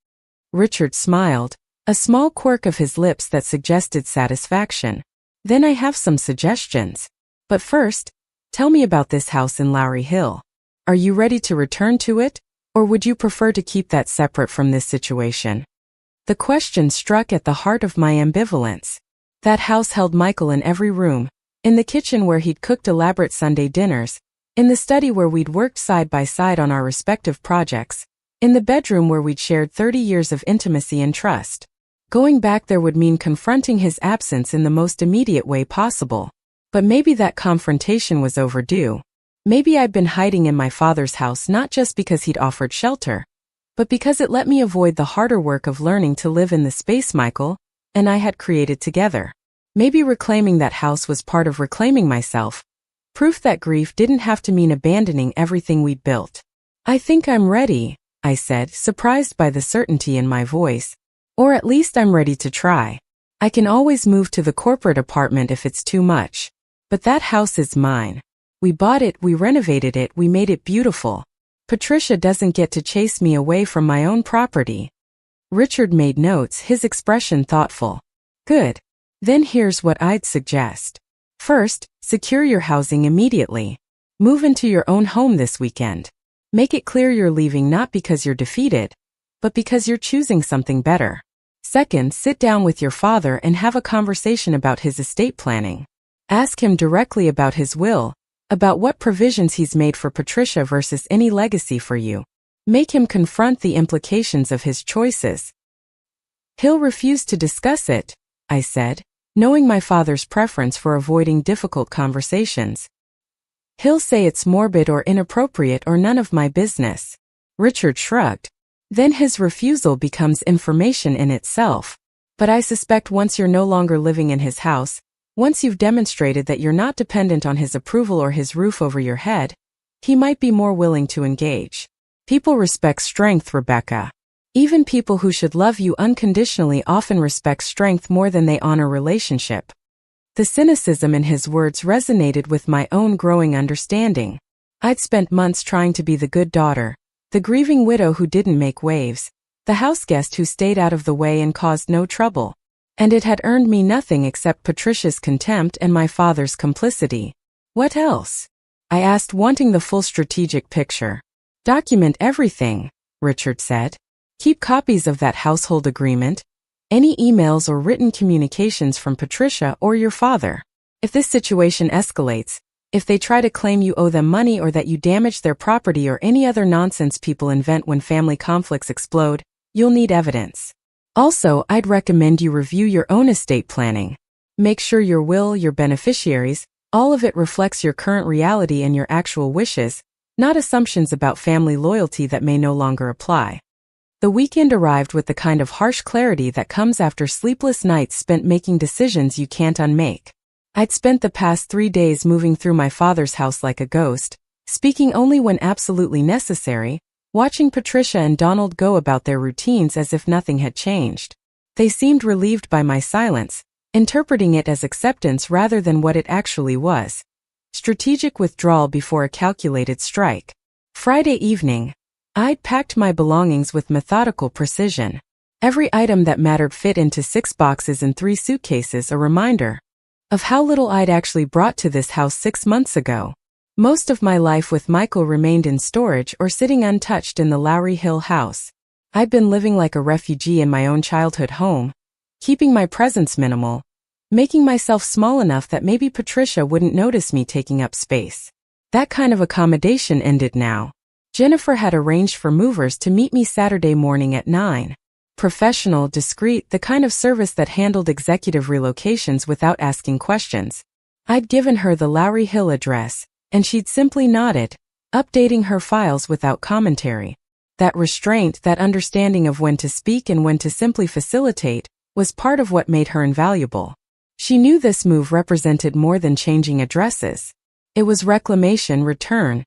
Richard smiled, a small quirk of his lips that suggested satisfaction. Then I have some suggestions. But first, tell me about this house in Lowry Hill. Are you ready to return to it, or would you prefer to keep that separate from this situation? The question struck at the heart of my ambivalence. That house held Michael in every room, in the kitchen where he'd cooked elaborate Sunday dinners, in the study where we'd worked side by side on our respective projects, in the bedroom where we'd shared 30 years of intimacy and trust. Going back there would mean confronting his absence in the most immediate way possible. But maybe that confrontation was overdue. Maybe I'd been hiding in my father's house not just because he'd offered shelter, but because it let me avoid the harder work of learning to live in the space Michael and I had created together. Maybe reclaiming that house was part of reclaiming myself, proof that grief didn't have to mean abandoning everything we'd built. I think I'm ready, I said, surprised by the certainty in my voice. Or at least I'm ready to try. I can always move to the corporate apartment if it's too much. But that house is mine. We bought it, we renovated it, we made it beautiful. Patricia doesn't get to chase me away from my own property. Richard made notes, his expression thoughtful. Good. Then here's what I'd suggest. First, secure your housing immediately. Move into your own home this weekend. Make it clear you're leaving not because you're defeated, but because you're choosing something better. Second, sit down with your father and have a conversation about his estate planning. Ask him directly about his will, about what provisions he's made for Patricia versus any legacy for you. Make him confront the implications of his choices. He'll refuse to discuss it, I said, knowing my father's preference for avoiding difficult conversations. He'll say it's morbid or inappropriate or none of my business. Richard shrugged. Then his refusal becomes information in itself. But I suspect once you're no longer living in his house, once you've demonstrated that you're not dependent on his approval or his roof over your head, he might be more willing to engage. People respect strength, Rebecca. Even people who should love you unconditionally often respect strength more than they honor relationship. The cynicism in his words resonated with my own growing understanding. I'd spent months trying to be the good daughter, the grieving widow who didn't make waves, the houseguest who stayed out of the way and caused no trouble. And it had earned me nothing except Patricia's contempt and my father's complicity. What else? I asked, wanting the full strategic picture. Document everything, Richard said. Keep copies of that household agreement, any emails or written communications from Patricia or your father. If this situation escalates, if they try to claim you owe them money or that you damaged their property or any other nonsense people invent when family conflicts explode, you'll need evidence. Also, I'd recommend you review your own estate planning. Make sure your will, your beneficiaries, all of it reflects your current reality and your actual wishes, not assumptions about family loyalty that may no longer apply. The weekend arrived with the kind of harsh clarity that comes after sleepless nights spent making decisions you can't unmake. I'd spent the past 3 days moving through my father's house like a ghost, speaking only when absolutely necessary, watching Patricia and Donald go about their routines as if nothing had changed. They seemed relieved by my silence, interpreting it as acceptance rather than what it actually was. Strategic withdrawal before a calculated strike. Friday evening, I'd packed my belongings with methodical precision. Every item that mattered fit into 6 boxes and 3 suitcases, a reminder of how little I'd actually brought to this house 6 months ago. Most of my life with Michael remained in storage or sitting untouched in the Lowry Hill house. I'd been living like a refugee in my own childhood home, keeping my presence minimal, making myself small enough that maybe Patricia wouldn't notice me taking up space. That kind of accommodation ended now. Jennifer had arranged for movers to meet me Saturday morning at 9. Professional, discreet, the kind of service that handled executive relocations without asking questions. I'd given her the Lowry Hill address, and she'd simply nodded, updating her files without commentary. That restraint, that understanding of when to speak and when to simply facilitate, was part of what made her invaluable. She knew this move represented more than changing addresses. It was reclamation, return,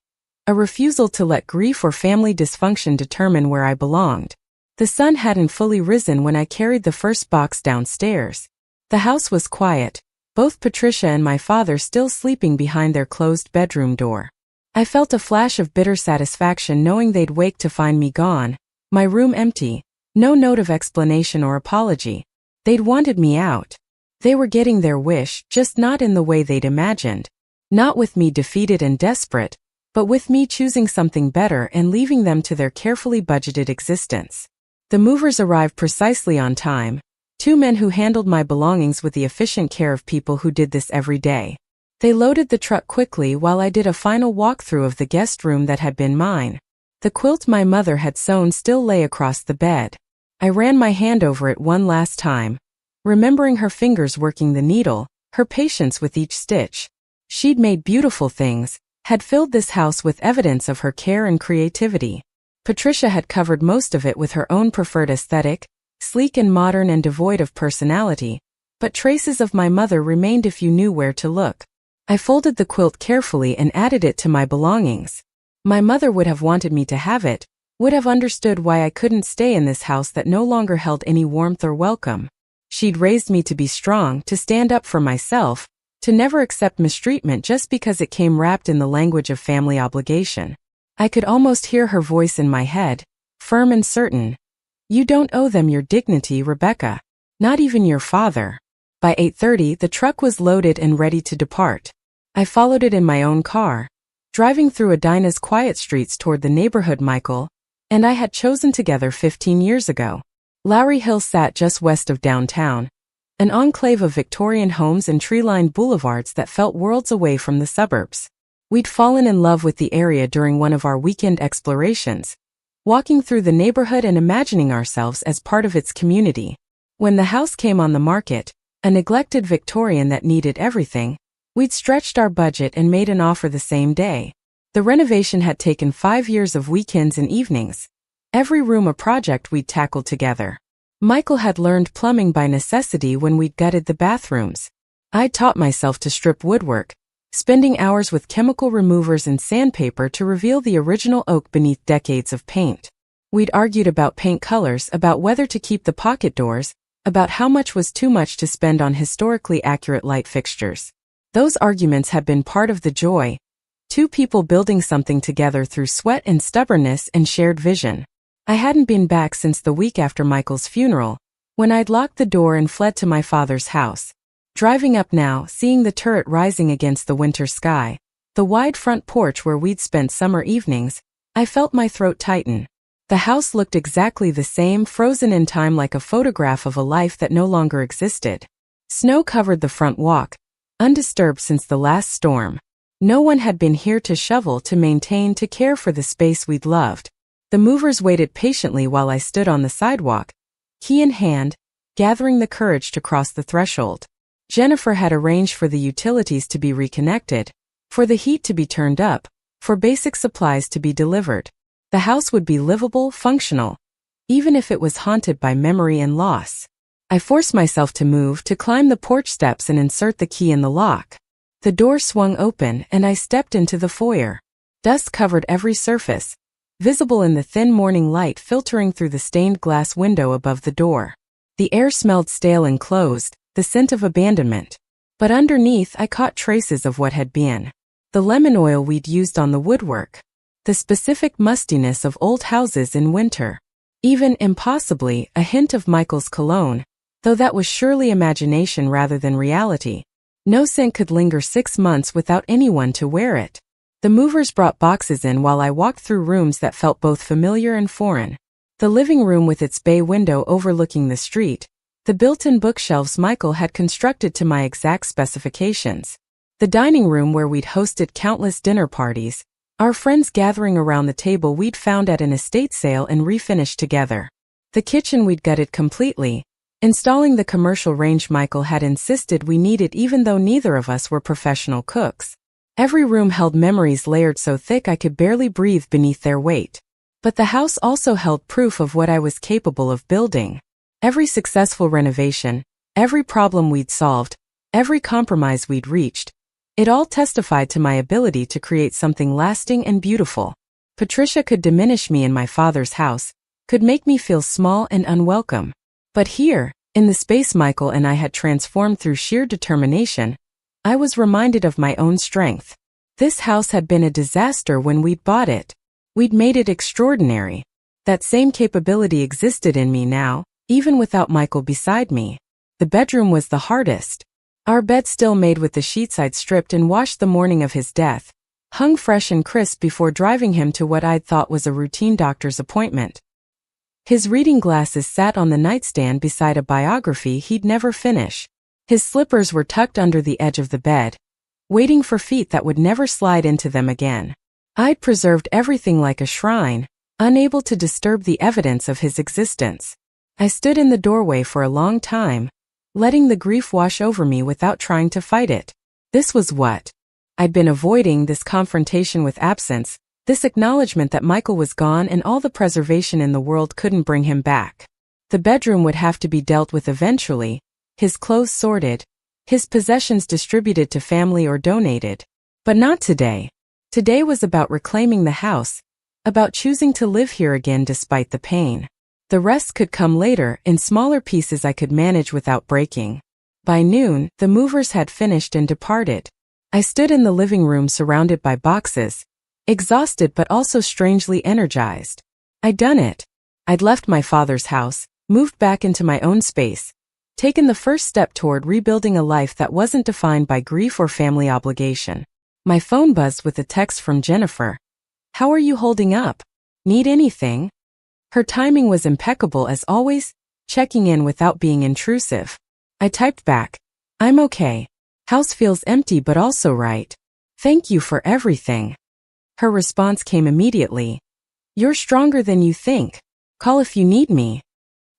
a refusal to let grief or family dysfunction determine where I belonged. The sun hadn't fully risen when I carried the first box downstairs. The house was quiet, both Patricia and my father still sleeping behind their closed bedroom door. I felt a flash of bitter satisfaction knowing they'd wake to find me gone, my room empty, no note of explanation or apology. They'd wanted me out. They were getting their wish, just not in the way they'd imagined. Not with me defeated and desperate, but with me choosing something better and leaving them to their carefully budgeted existence. The movers arrived precisely on time, 2 men who handled my belongings with the efficient care of people who did this every day. They loaded the truck quickly while I did a final walkthrough of the guest room that had been mine. The quilt my mother had sewn still lay across the bed. I ran my hand over it one last time, remembering her fingers working the needle, her patience with each stitch. She'd made beautiful things, had filled this house with evidence of her care and creativity. Patricia had covered most of it with her own preferred aesthetic, sleek and modern and devoid of personality, but traces of my mother remained if you knew where to look. I folded the quilt carefully and added it to my belongings. My mother would have wanted me to have it, would have understood why I couldn't stay in this house that no longer held any warmth or welcome. She'd raised me to be strong, to stand up for myself, to never accept mistreatment just because it came wrapped in the language of family obligation. I could almost hear her voice in my head, firm and certain. You don't owe them your dignity, Rebecca. Not even your father. By 8:30, the truck was loaded and ready to depart. I followed it in my own car, driving through Edina's quiet streets toward the neighborhood Michael and I had chosen together 15 years ago. Lowry Hill sat just west of downtown, an enclave of Victorian homes and tree-lined boulevards that felt worlds away from the suburbs. We'd fallen in love with the area during one of our weekend explorations, walking through the neighborhood and imagining ourselves as part of its community. When the house came on the market, a neglected Victorian that needed everything, we'd stretched our budget and made an offer the same day. The renovation had taken 5 years of weekends and evenings. Every room a project we'd tackled together. Michael had learned plumbing by necessity when we'd gutted the bathrooms. I'd taught myself to strip woodwork, spending hours with chemical removers and sandpaper to reveal the original oak beneath decades of paint. We'd argued about paint colors, about whether to keep the pocket doors, about how much was too much to spend on historically accurate light fixtures. Those arguments had been part of the joy, two people building something together through sweat and stubbornness and shared vision. I hadn't been back since the week after Michael's funeral, when I'd locked the door and fled to my father's house. Driving up now, seeing the turret rising against the winter sky, the wide front porch where we'd spent summer evenings, I felt my throat tighten. The house looked exactly the same, frozen in time like a photograph of a life that no longer existed. Snow covered the front walk, undisturbed since the last storm. No one had been here to shovel, to maintain, to care for the space we'd loved. The movers waited patiently while I stood on the sidewalk, key in hand, gathering the courage to cross the threshold. Jennifer had arranged for the utilities to be reconnected, for the heat to be turned up, for basic supplies to be delivered. The house would be livable, functional, even if it was haunted by memory and loss. I forced myself to move, to climb the porch steps and insert the key in the lock. The door swung open and I stepped into the foyer. Dust covered every surface, visible in the thin morning light filtering through the stained glass window above the door. The air smelled stale and closed, the scent of abandonment. But underneath I caught traces of what had been. The lemon oil we'd used on the woodwork. The specific mustiness of old houses in winter. Even, impossibly, a hint of Michael's cologne, though that was surely imagination rather than reality. No scent could linger 6 months without anyone to wear it. The movers brought boxes in while I walked through rooms that felt both familiar and foreign. The living room with its bay window overlooking the street. The built-in bookshelves Michael had constructed to my exact specifications. The dining room where we'd hosted countless dinner parties. Our friends gathering around the table we'd found at an estate sale and refinished together. The kitchen we'd gutted completely, installing the commercial range Michael had insisted we needed even though neither of us were professional cooks. Every room held memories layered so thick I could barely breathe beneath their weight. But the house also held proof of what I was capable of building. Every successful renovation, every problem we'd solved, every compromise we'd reached, it all testified to my ability to create something lasting and beautiful. Patricia could diminish me in my father's house, could make me feel small and unwelcome. But here, in the space Michael and I had transformed through sheer determination, I was reminded of my own strength. This house had been a disaster when we'd bought it. We'd made it extraordinary. That same capability existed in me now, even without Michael beside me. The bedroom was the hardest. Our bed, still made with the sheets I'd stripped and washed the morning of his death, hung fresh and crisp before driving him to what I'd thought was a routine doctor's appointment. His reading glasses sat on the nightstand beside a biography he'd never finish. His slippers were tucked under the edge of the bed, waiting for feet that would never slide into them again. I'd preserved everything like a shrine, unable to disturb the evidence of his existence. I stood in the doorway for a long time, letting the grief wash over me without trying to fight it. This was what I'd been avoiding, this confrontation with absence, this acknowledgement that Michael was gone and all the preservation in the world couldn't bring him back. The bedroom would have to be dealt with eventually, his clothes sorted, his possessions distributed to family or donated. But not today. Today was about reclaiming the house, about choosing to live here again despite the pain. The rest could come later, in smaller pieces I could manage without breaking. By noon, the movers had finished and departed. I stood in the living room surrounded by boxes, exhausted but also strangely energized. I'd done it. I'd left my father's house, moved back into my own space, taken the first step toward rebuilding a life that wasn't defined by grief or family obligation. My phone buzzed with a text from Jennifer. "How are you holding up? Need anything?" Her timing was impeccable as always, checking in without being intrusive. I typed back, "I'm okay. House feels empty but also right. Thank you for everything." Her response came immediately. "You're stronger than you think. Call if you need me."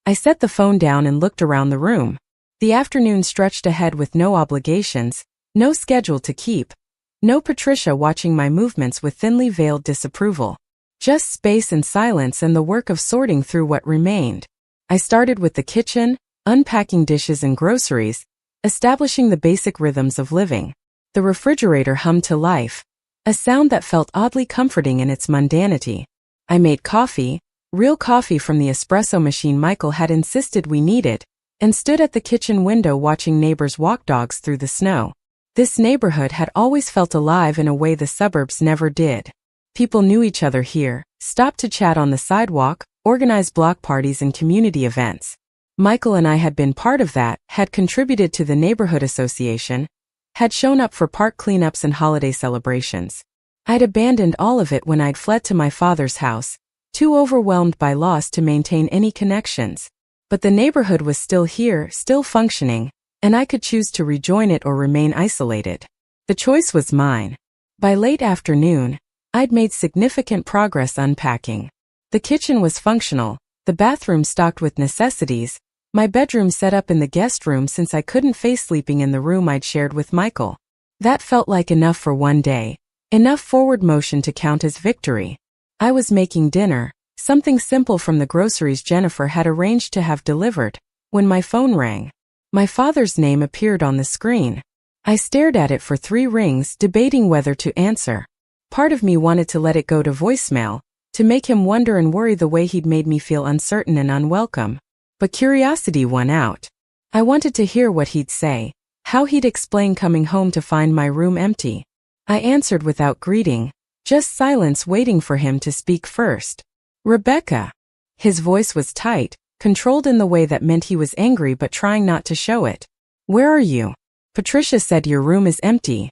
I set the phone down and looked around the room. The afternoon stretched ahead with no obligations, no schedule to keep, no Patricia watching my movements with thinly veiled disapproval. Just space and silence and the work of sorting through what remained. I started with the kitchen, unpacking dishes and groceries, establishing the basic rhythms of living. The refrigerator hummed to life, a sound that felt oddly comforting in its mundanity. I made coffee, real coffee from the espresso machine Michael had insisted we needed, and stood at the kitchen window watching neighbors walk dogs through the snow. This neighborhood had always felt alive in a way the suburbs never did. People knew each other here, stopped to chat on the sidewalk, organized block parties and community events. Michael and I had been part of that, had contributed to the neighborhood association, had shown up for park cleanups and holiday celebrations. I'd abandoned all of it when I'd fled to my father's house, too overwhelmed by loss to maintain any connections. But the neighborhood was still here, still functioning, and I could choose to rejoin it or remain isolated. The choice was mine. By late afternoon, I'd made significant progress unpacking. The kitchen was functional, the bathroom stocked with necessities, my bedroom set up in the guest room since I couldn't face sleeping in the room I'd shared with Michael. That felt like enough for one day, enough forward motion to count as victory. I was making dinner, something simple from the groceries Jennifer had arranged to have delivered, when my phone rang. My father's name appeared on the screen. I stared at it for 3 rings, debating whether to answer. Part of me wanted to let it go to voicemail, to make him wonder and worry the way he'd made me feel uncertain and unwelcome. But curiosity won out. I wanted to hear what he'd say, how he'd explain coming home to find my room empty. I answered without greeting, just silence waiting for him to speak first. "Rebecca." His voice was tight, controlled in the way that meant he was angry but trying not to show it. "Where are you? Patricia said your room is empty."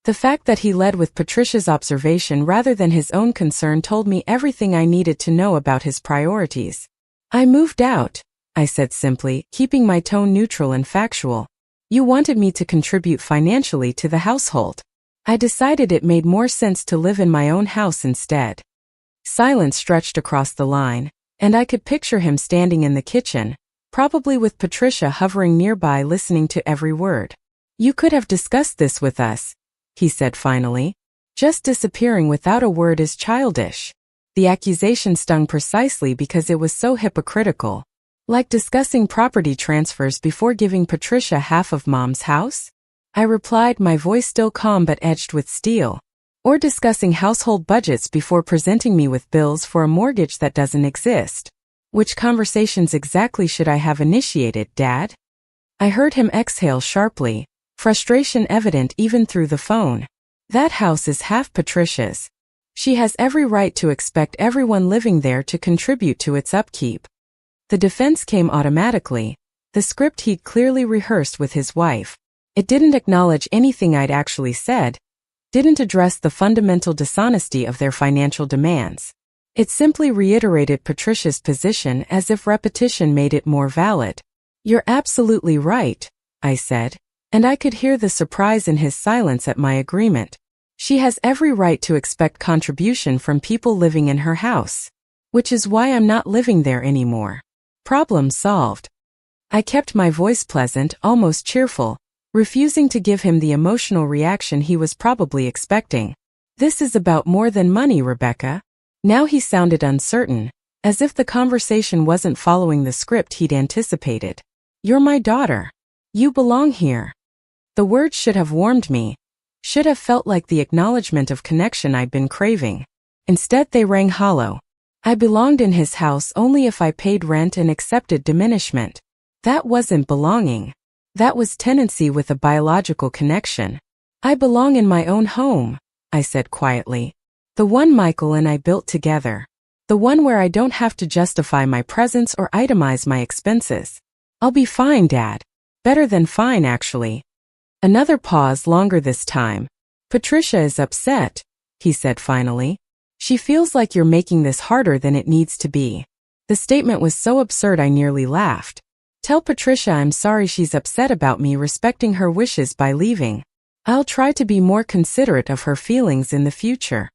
The fact that he led with Patricia's observation rather than his own concern told me everything I needed to know about his priorities. "I moved out," I said simply, keeping my tone neutral and factual. "You wanted me to contribute financially to the household. I decided it made more sense to live in my own house instead." Silence stretched across the line, and I could picture him standing in the kitchen, probably with Patricia hovering nearby listening to every word. "You could have discussed this with us," he said finally. "Just disappearing without a word is childish." The accusation stung precisely because it was so hypocritical. Like discussing property transfers before giving Patricia half of Mom's house? I replied, my voice still calm but edged with steel. Or discussing household budgets before presenting me with bills for a mortgage that doesn't exist. Which conversations exactly should I have initiated, Dad? I heard him exhale sharply, frustration evident even through the phone. That house is half Patricia's. She has every right to expect everyone living there to contribute to its upkeep. The defense came automatically, the script he'd clearly rehearsed with his wife. It didn't acknowledge anything I'd actually said, didn't address the fundamental dishonesty of their financial demands. It simply reiterated Patricia's position as if repetition made it more valid. "You're absolutely right," I said, and I could hear the surprise in his silence at my agreement. "She has every right to expect contribution from people living in her house. Which is why I'm not living there anymore." Problem solved. I kept my voice pleasant, almost cheerful, refusing to give him the emotional reaction he was probably expecting. "This is about more than money, Rebecca." Now he sounded uncertain, as if the conversation wasn't following the script he'd anticipated. "You're my daughter. You belong here." The words should have warmed me, should have felt like the acknowledgement of connection I'd been craving. Instead they rang hollow. I belonged in his house only if I paid rent and accepted diminishment. That wasn't belonging. That was tenancy with a biological connection. "I belong in my own home," I said quietly. "The one Michael and I built together. The one where I don't have to justify my presence or itemize my expenses. I'll be fine, Dad. Better than fine, actually." Another pause, longer this time. "Patricia is upset," he said finally. "She feels like you're making this harder than it needs to be." The statement was so absurd I nearly laughed. "Tell Patricia I'm sorry she's upset about me respecting her wishes by leaving. I'll try to be more considerate of her feelings in the future."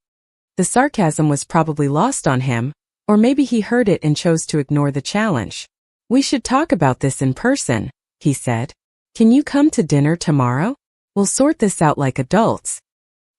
The sarcasm was probably lost on him, or maybe he heard it and chose to ignore the challenge. "We should talk about this in person," he said. "Can you come to dinner tomorrow? We'll sort this out like adults."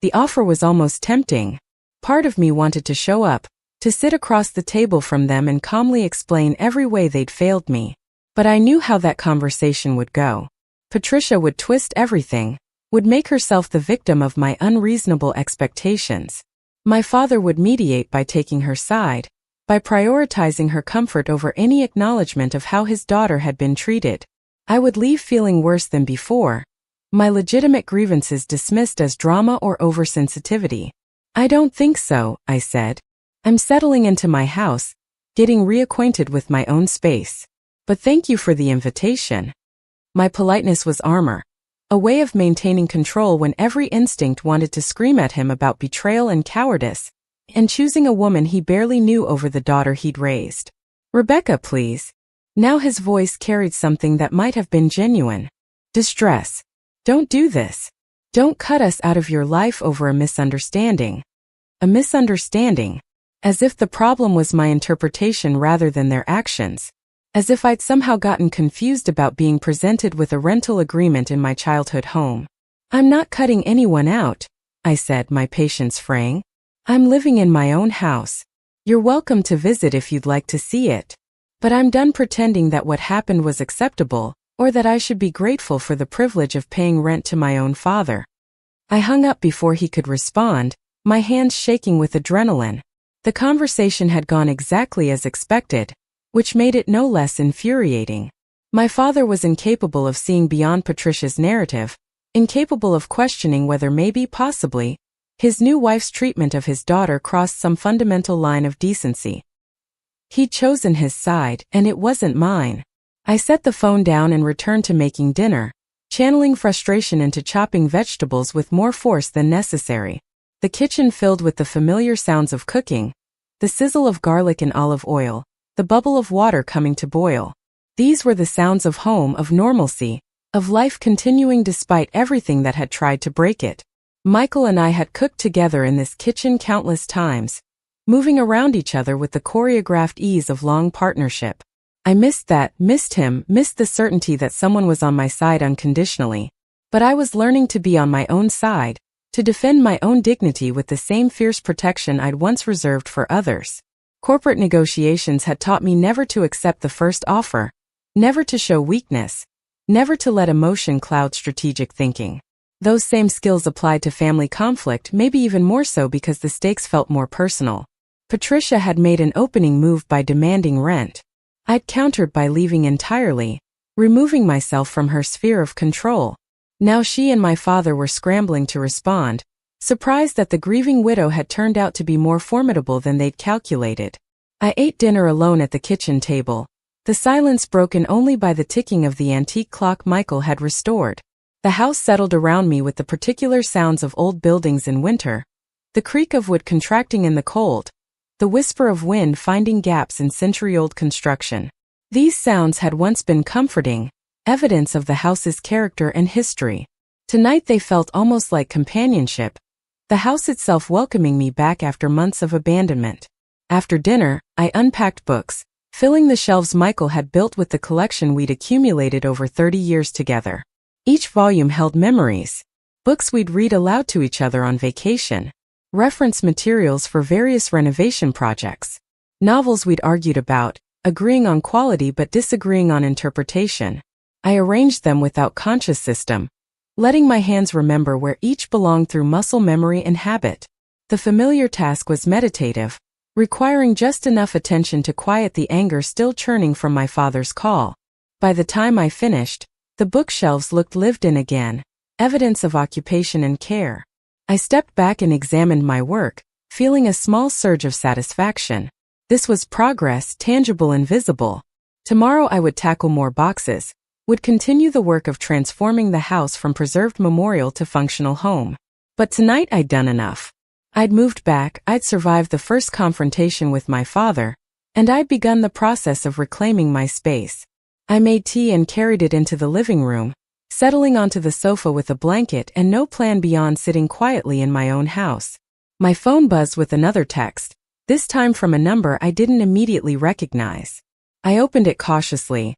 The offer was almost tempting. Part of me wanted to show up, to sit across the table from them and calmly explain every way they'd failed me. But I knew how that conversation would go. Patricia would twist everything, would make herself the victim of my unreasonable expectations. My father would mediate by taking her side, by prioritizing her comfort over any acknowledgement of how his daughter had been treated. I would leave feeling worse than before, my legitimate grievances dismissed as drama or oversensitivity. I don't think so, I said. I'm settling into my house, getting reacquainted with my own space. But thank you for the invitation. My politeness was armor, a way of maintaining control when every instinct wanted to scream at him about betrayal and cowardice, and choosing a woman he barely knew over the daughter he'd raised. Rebecca, please. Now his voice carried something that might have been genuine distress. Don't do this. Don't cut us out of your life over a misunderstanding. A misunderstanding. As if the problem was my interpretation rather than their actions. As if I'd somehow gotten confused about being presented with a rental agreement in my childhood home. I'm not cutting anyone out, I said, my patience fraying. I'm living in my own house. You're welcome to visit if you'd like to see it. But I'm done pretending that what happened was acceptable, or that I should be grateful for the privilege of paying rent to my own father. I hung up before he could respond, my hands shaking with adrenaline. The conversation had gone exactly as expected, which made it no less infuriating. My father was incapable of seeing beyond Patricia's narrative, incapable of questioning whether maybe, possibly, his new wife's treatment of his daughter crossed some fundamental line of decency. He'd chosen his side, and it wasn't mine. I set the phone down and returned to making dinner, channeling frustration into chopping vegetables with more force than necessary. The kitchen filled with the familiar sounds of cooking, the sizzle of garlic and olive oil, the bubble of water coming to boil. These were the sounds of home, of normalcy, of life continuing despite everything that had tried to break it. Michael and I had cooked together in this kitchen countless times, moving around each other with the choreographed ease of long partnership. I missed that, missed him, missed the certainty that someone was on my side unconditionally. But I was learning to be on my own side, to defend my own dignity with the same fierce protection I'd once reserved for others. Corporate negotiations had taught me never to accept the first offer, never to show weakness, never to let emotion cloud strategic thinking. Those same skills applied to family conflict, maybe even more so because the stakes felt more personal. Patricia had made an opening move by demanding rent. I'd countered by leaving entirely, removing myself from her sphere of control. Now she and my father were scrambling to respond, surprised that the grieving widow had turned out to be more formidable than they'd calculated. I ate dinner alone at the kitchen table, the silence broken only by the ticking of the antique clock Michael had restored. The house settled around me with the particular sounds of old buildings in winter, the creak of wood contracting in the cold, the whisper of wind finding gaps in century-old construction. These sounds had once been comforting, evidence of the house's character and history. Tonight they felt almost like companionship, the house itself welcoming me back after months of abandonment. After dinner, I unpacked books, filling the shelves Michael had built with the collection we'd accumulated over 30 years together. Each volume held memories, books we'd read aloud to each other on vacation, reference materials for various renovation projects, novels we'd argued about, agreeing on quality but disagreeing on interpretation. I arranged them without conscious system, letting my hands remember where each belonged through muscle memory and habit. The familiar task was meditative, requiring just enough attention to quiet the anger still churning from my father's call. By the time I finished, the bookshelves looked lived in again, evidence of occupation and care. I stepped back and examined my work, feeling a small surge of satisfaction. This was progress, tangible and visible. Tomorrow I would tackle more boxes, would continue the work of transforming the house from preserved memorial to functional home. But tonight I'd done enough. I'd moved back, I'd survived the first confrontation with my father, and I'd begun the process of reclaiming my space. I made tea and carried it into the living room, settling onto the sofa with a blanket and no plan beyond sitting quietly in my own house. My phone buzzed with another text, this time from a number I didn't immediately recognize. I opened it cautiously.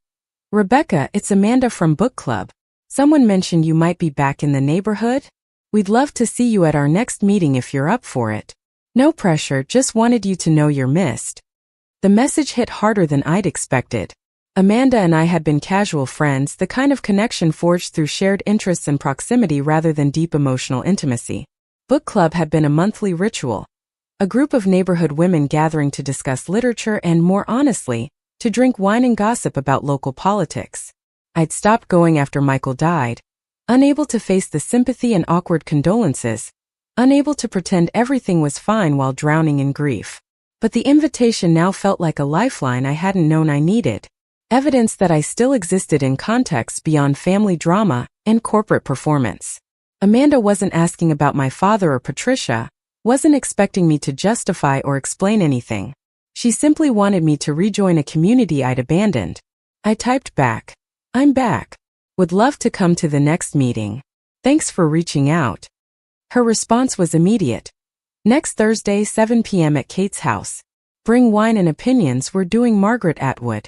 Rebecca, it's Amanda from book club. Someone mentioned you might be back in the neighborhood? We'd love to see you at our next meeting if you're up for it. No pressure, just wanted you to know you're missed. The message hit harder than I'd expected. Amanda and I had been casual friends, the kind of connection forged through shared interests and proximity rather than deep emotional intimacy. Book club had been a monthly ritual, A group of neighborhood women gathering to discuss literature and, more honestly, to drink wine and gossip about local politics. I'd stopped going after Michael died, unable to face the sympathy and awkward condolences, unable to pretend everything was fine while drowning in grief. But the invitation now felt like a lifeline I hadn't known I needed. Evidence that I still existed in contexts beyond family drama and corporate performance. Amanda wasn't asking about my father or Patricia, wasn't expecting me to justify or explain anything. She simply wanted me to rejoin a community I'd abandoned. I typed back, "I'm back. Would love to come to the next meeting. Thanks for reaching out." Her response was immediate. "Next Thursday, 7 p.m. at Kate's house. Bring wine and opinions, we're doing Margaret Atwood."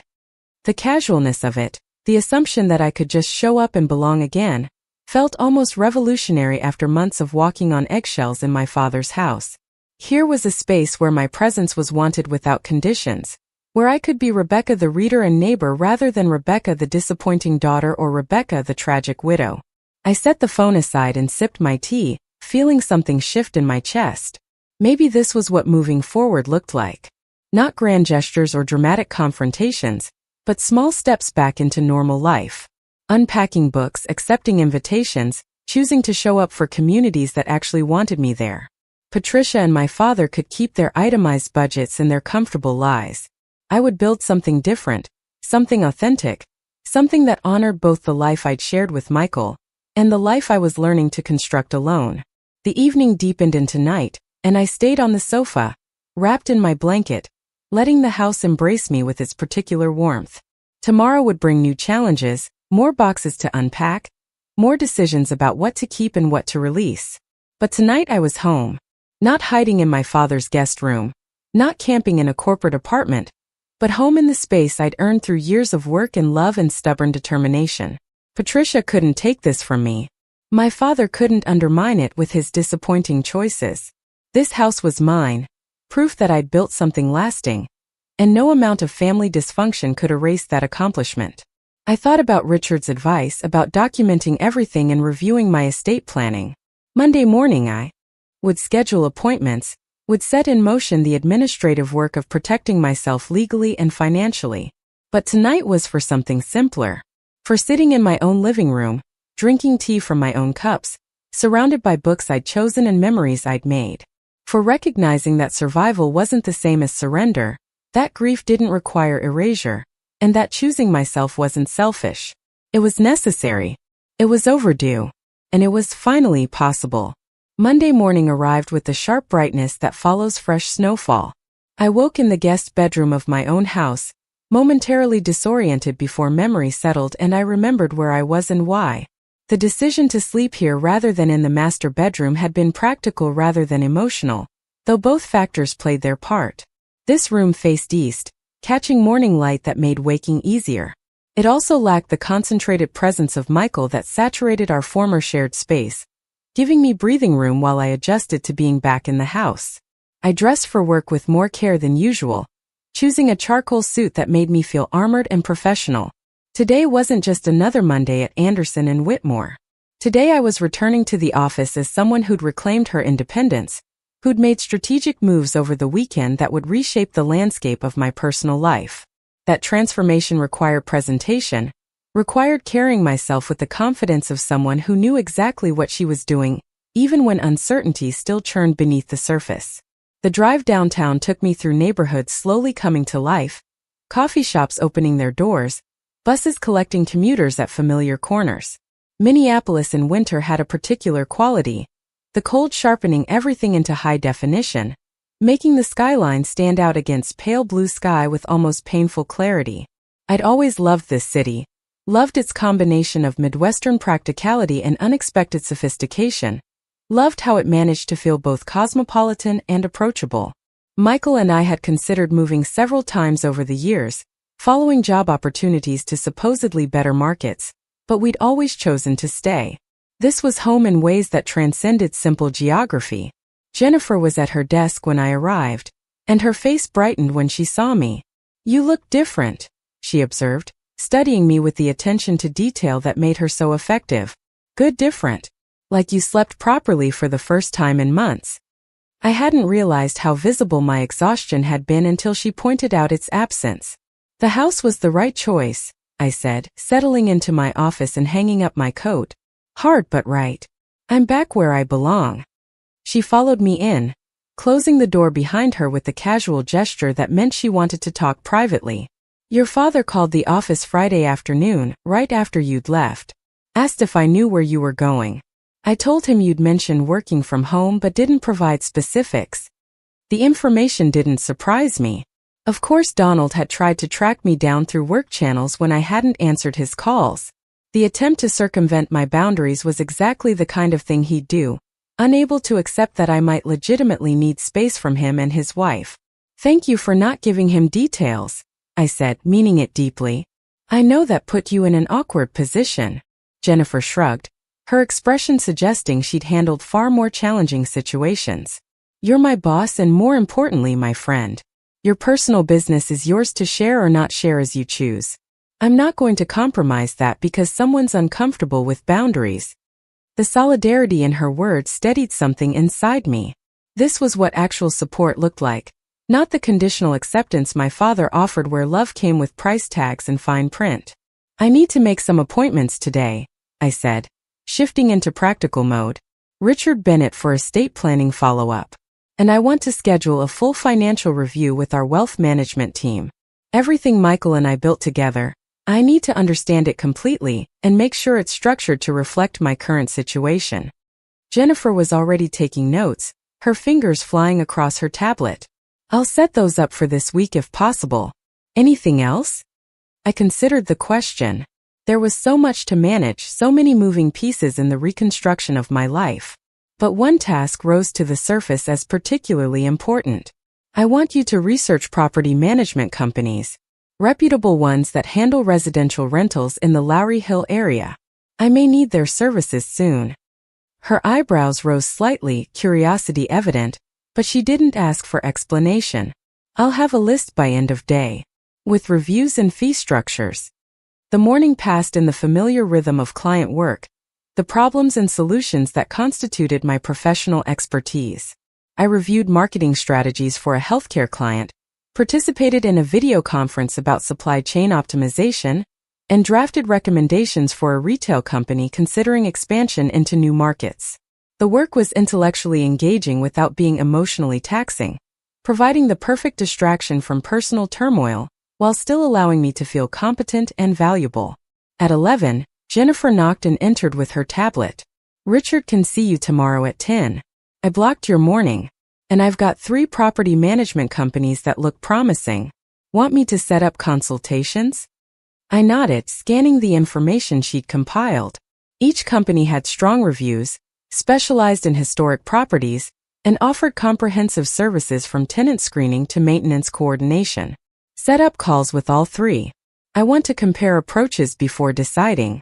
The casualness of it, the assumption that I could just show up and belong again, felt almost revolutionary after months of walking on eggshells in my father's house. Here was a space where my presence was wanted without conditions, where I could be Rebecca the reader and neighbor rather than Rebecca the disappointing daughter or Rebecca the tragic widow. I set the phone aside and sipped my tea, feeling something shift in my chest. Maybe this was what moving forward looked like. Not grand gestures or dramatic confrontations, but small steps back into normal life. Unpacking books, accepting invitations, choosing to show up for communities that actually wanted me there. Patricia and my father could keep their itemized budgets and their comfortable lives. I would build something different, something authentic, something that honored both the life I'd shared with Michael and the life I was learning to construct alone. The evening deepened into night, and I stayed on the sofa, wrapped in my blanket, letting the house embrace me with its particular warmth. Tomorrow would bring new challenges, more boxes to unpack, more decisions about what to keep and what to release. But tonight I was home. Not hiding in my father's guest room, not camping in a corporate apartment, but home in the space I'd earned through years of work and love and stubborn determination. Patricia couldn't take this from me. My father couldn't undermine it with his disappointing choices. This house was mine, proof that I'd built something lasting, and no amount of family dysfunction could erase that accomplishment. I thought about Richard's advice about documenting everything and reviewing my estate planning. Monday morning I would schedule appointments, would set in motion the administrative work of protecting myself legally and financially. But tonight was for something simpler. For sitting in my own living room, drinking tea from my own cups, surrounded by books I'd chosen and memories I'd made. For recognizing that survival wasn't the same as surrender, that grief didn't require erasure, and that choosing myself wasn't selfish. It was necessary. It was overdue. And it was finally possible. Monday morning arrived with the sharp brightness that follows fresh snowfall. I woke in the guest bedroom of my own house, momentarily disoriented before memory settled and I remembered where I was and why. The decision to sleep here rather than in the master bedroom had been practical rather than emotional, though both factors played their part. This room faced east, catching morning light that made waking easier. It also lacked the concentrated presence of Michael that saturated our former shared space, giving me breathing room while I adjusted to being back in the house. I dressed for work with more care than usual, choosing a charcoal suit that made me feel armored and professional. Today wasn't just another Monday at Anderson and Whitmore. Today I was returning to the office as someone who'd reclaimed her independence, who'd made strategic moves over the weekend that would reshape the landscape of my personal life. That transformation required presentation, required carrying myself with the confidence of someone who knew exactly what she was doing, even when uncertainty still churned beneath the surface. The drive downtown took me through neighborhoods slowly coming to life, coffee shops opening their doors, buses collecting commuters at familiar corners. Minneapolis in winter had a particular quality, the cold sharpening everything into high definition, making the skyline stand out against pale blue sky with almost painful clarity. I'd always loved this city, loved its combination of Midwestern practicality and unexpected sophistication, loved how it managed to feel both cosmopolitan and approachable. Michael and I had considered moving several times over the years, following job opportunities to supposedly better markets, but we'd always chosen to stay. This was home in ways that transcended simple geography. Jennifer was at her desk when I arrived, and her face brightened when she saw me. "You look different," she observed, studying me with the attention to detail that made her so effective. "Good different. Like you slept properly for the first time in months." I hadn't realized how visible my exhaustion had been until she pointed out its absence. The house was the right choice, I said, settling into my office and hanging up my coat. Hard but right. I'm back where I belong. She followed me in, closing the door behind her with the casual gesture that meant she wanted to talk privately. Your father called the office Friday afternoon, right after you'd left. Asked if I knew where you were going. I told him you'd mentioned working from home but didn't provide specifics. The information didn't surprise me. Of course, Donald had tried to track me down through work channels when I hadn't answered his calls. The attempt to circumvent my boundaries was exactly the kind of thing he'd do, unable to accept that I might legitimately need space from him and his wife. Thank you for not giving him details, I said, meaning it deeply. I know that put you in an awkward position. Jennifer shrugged, her expression suggesting she'd handled far more challenging situations. You're my boss and, more importantly, my friend. Your personal business is yours to share or not share as you choose. I'm not going to compromise that because someone's uncomfortable with boundaries. The solidarity in her words steadied something inside me. This was what actual support looked like, not the conditional acceptance my father offered where love came with price tags and fine print. I need to make some appointments today, I said, shifting into practical mode. Richard Bennett for estate planning follow-up. And I want to schedule a full financial review with our wealth management team. Everything Michael and I built together, I need to understand it completely and make sure it's structured to reflect my current situation. Jennifer was already taking notes, her fingers flying across her tablet. I'll set those up for this week if possible. Anything else? I considered the question. There was so much to manage, so many moving pieces in the reconstruction of my life. But one task rose to the surface as particularly important. I want you to research property management companies, reputable ones that handle residential rentals in the Lowry Hill area. I may need their services soon. Her eyebrows rose slightly, curiosity evident, but she didn't ask for explanation. I'll have a list by end of day, with reviews and fee structures. The morning passed in the familiar rhythm of client work, the problems and solutions that constituted my professional expertise. I reviewed marketing strategies for a healthcare client, participated in a video conference about supply chain optimization, and drafted recommendations for a retail company considering expansion into new markets. The work was intellectually engaging without being emotionally taxing, providing the perfect distraction from personal turmoil while still allowing me to feel competent and valuable. At 11, Jennifer knocked and entered with her tablet. Richard can see you tomorrow at 10. I blocked your morning, and I've got 3 property management companies that look promising. Want me to set up consultations? I nodded, scanning the information she'd compiled. Each company had strong reviews, specialized in historic properties, and offered comprehensive services from tenant screening to maintenance coordination. Set up calls with all 3. I want to compare approaches before deciding.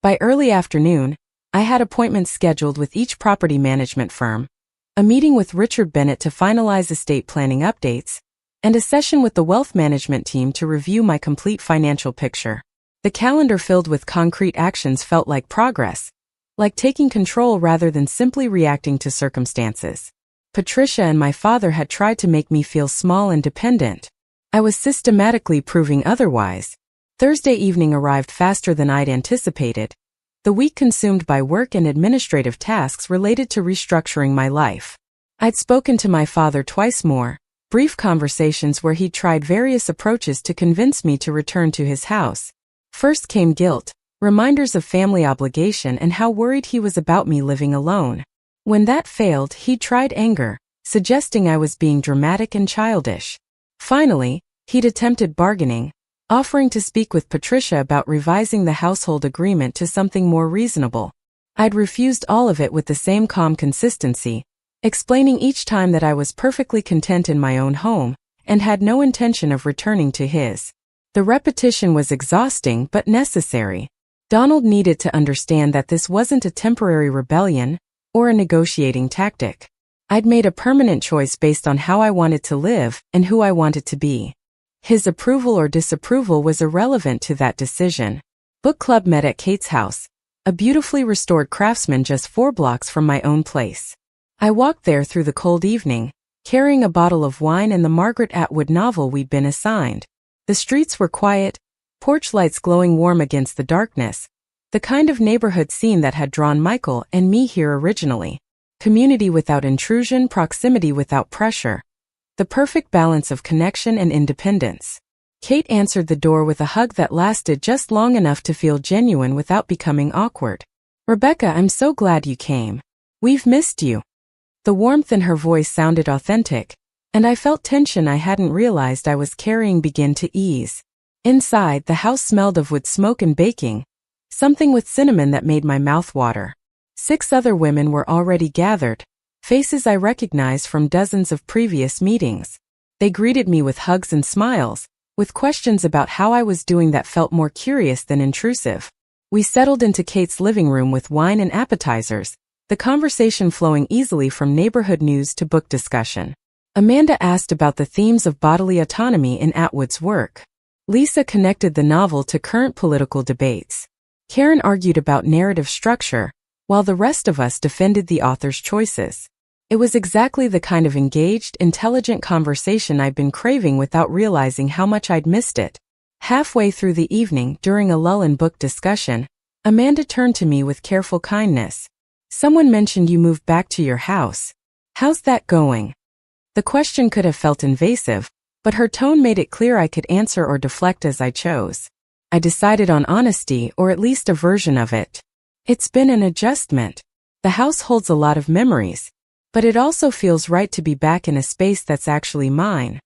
By early afternoon, I had appointments scheduled with each property management firm, a meeting with Richard Bennett to finalize estate planning updates, and a session with the wealth management team to review my complete financial picture. The calendar filled with concrete actions felt like progress, like taking control rather than simply reacting to circumstances. Patricia and my father had tried to make me feel small and dependent. I was systematically proving otherwise. Thursday evening arrived faster than I'd anticipated, the week consumed by work and administrative tasks related to restructuring my life. I'd spoken to my father twice more, brief conversations where he'd tried various approaches to convince me to return to his house. First came guilt, reminders of family obligation and how worried he was about me living alone. When that failed, he'd tried anger, suggesting I was being dramatic and childish. Finally, he'd attempted bargaining, offering to speak with Patricia about revising the household agreement to something more reasonable. I'd refused all of it with the same calm consistency, explaining each time that I was perfectly content in my own home and had no intention of returning to his. The repetition was exhausting but necessary. Donald needed to understand that this wasn't a temporary rebellion or a negotiating tactic. I'd made a permanent choice based on how I wanted to live and who I wanted to be. His approval or disapproval was irrelevant to that decision. Book club met at Kate's house, a beautifully restored craftsman just 4 blocks from my own place. I walked there through the cold evening, carrying a bottle of wine and the Margaret Atwood novel we'd been assigned. The streets were quiet, porch lights glowing warm against the darkness, the kind of neighborhood scene that had drawn Michael and me here originally. Community without intrusion, proximity without pressure. The perfect balance of connection and independence. Kate answered the door with a hug that lasted just long enough to feel genuine without becoming awkward. "Rebecca, I'm so glad you came. We've missed you." The warmth in her voice sounded authentic, and I felt tension I hadn't realized I was carrying begin to ease. Inside, the house smelled of wood smoke and baking, something with cinnamon that made my mouth water. 6 other women were already gathered, faces I recognized from dozens of previous meetings. They greeted me with hugs and smiles, with questions about how I was doing that felt more curious than intrusive. We settled into Kate's living room with wine and appetizers, the conversation flowing easily from neighborhood news to book discussion. Amanda asked about the themes of bodily autonomy in Atwood's work. Lisa connected the novel to current political debates. Karen argued about narrative structure, while the rest of us defended the author's choices. It was exactly the kind of engaged, intelligent conversation I'd been craving without realizing how much I'd missed it. Halfway through the evening, during a lull in book discussion, Amanda turned to me with careful kindness. "Someone mentioned you moved back to your house. How's that going?" The question could have felt invasive, but her tone made it clear I could answer or deflect as I chose. I decided on honesty, or at least a version of it. "It's been an adjustment. The house holds a lot of memories, but it also feels right to be back in a space that's actually mine."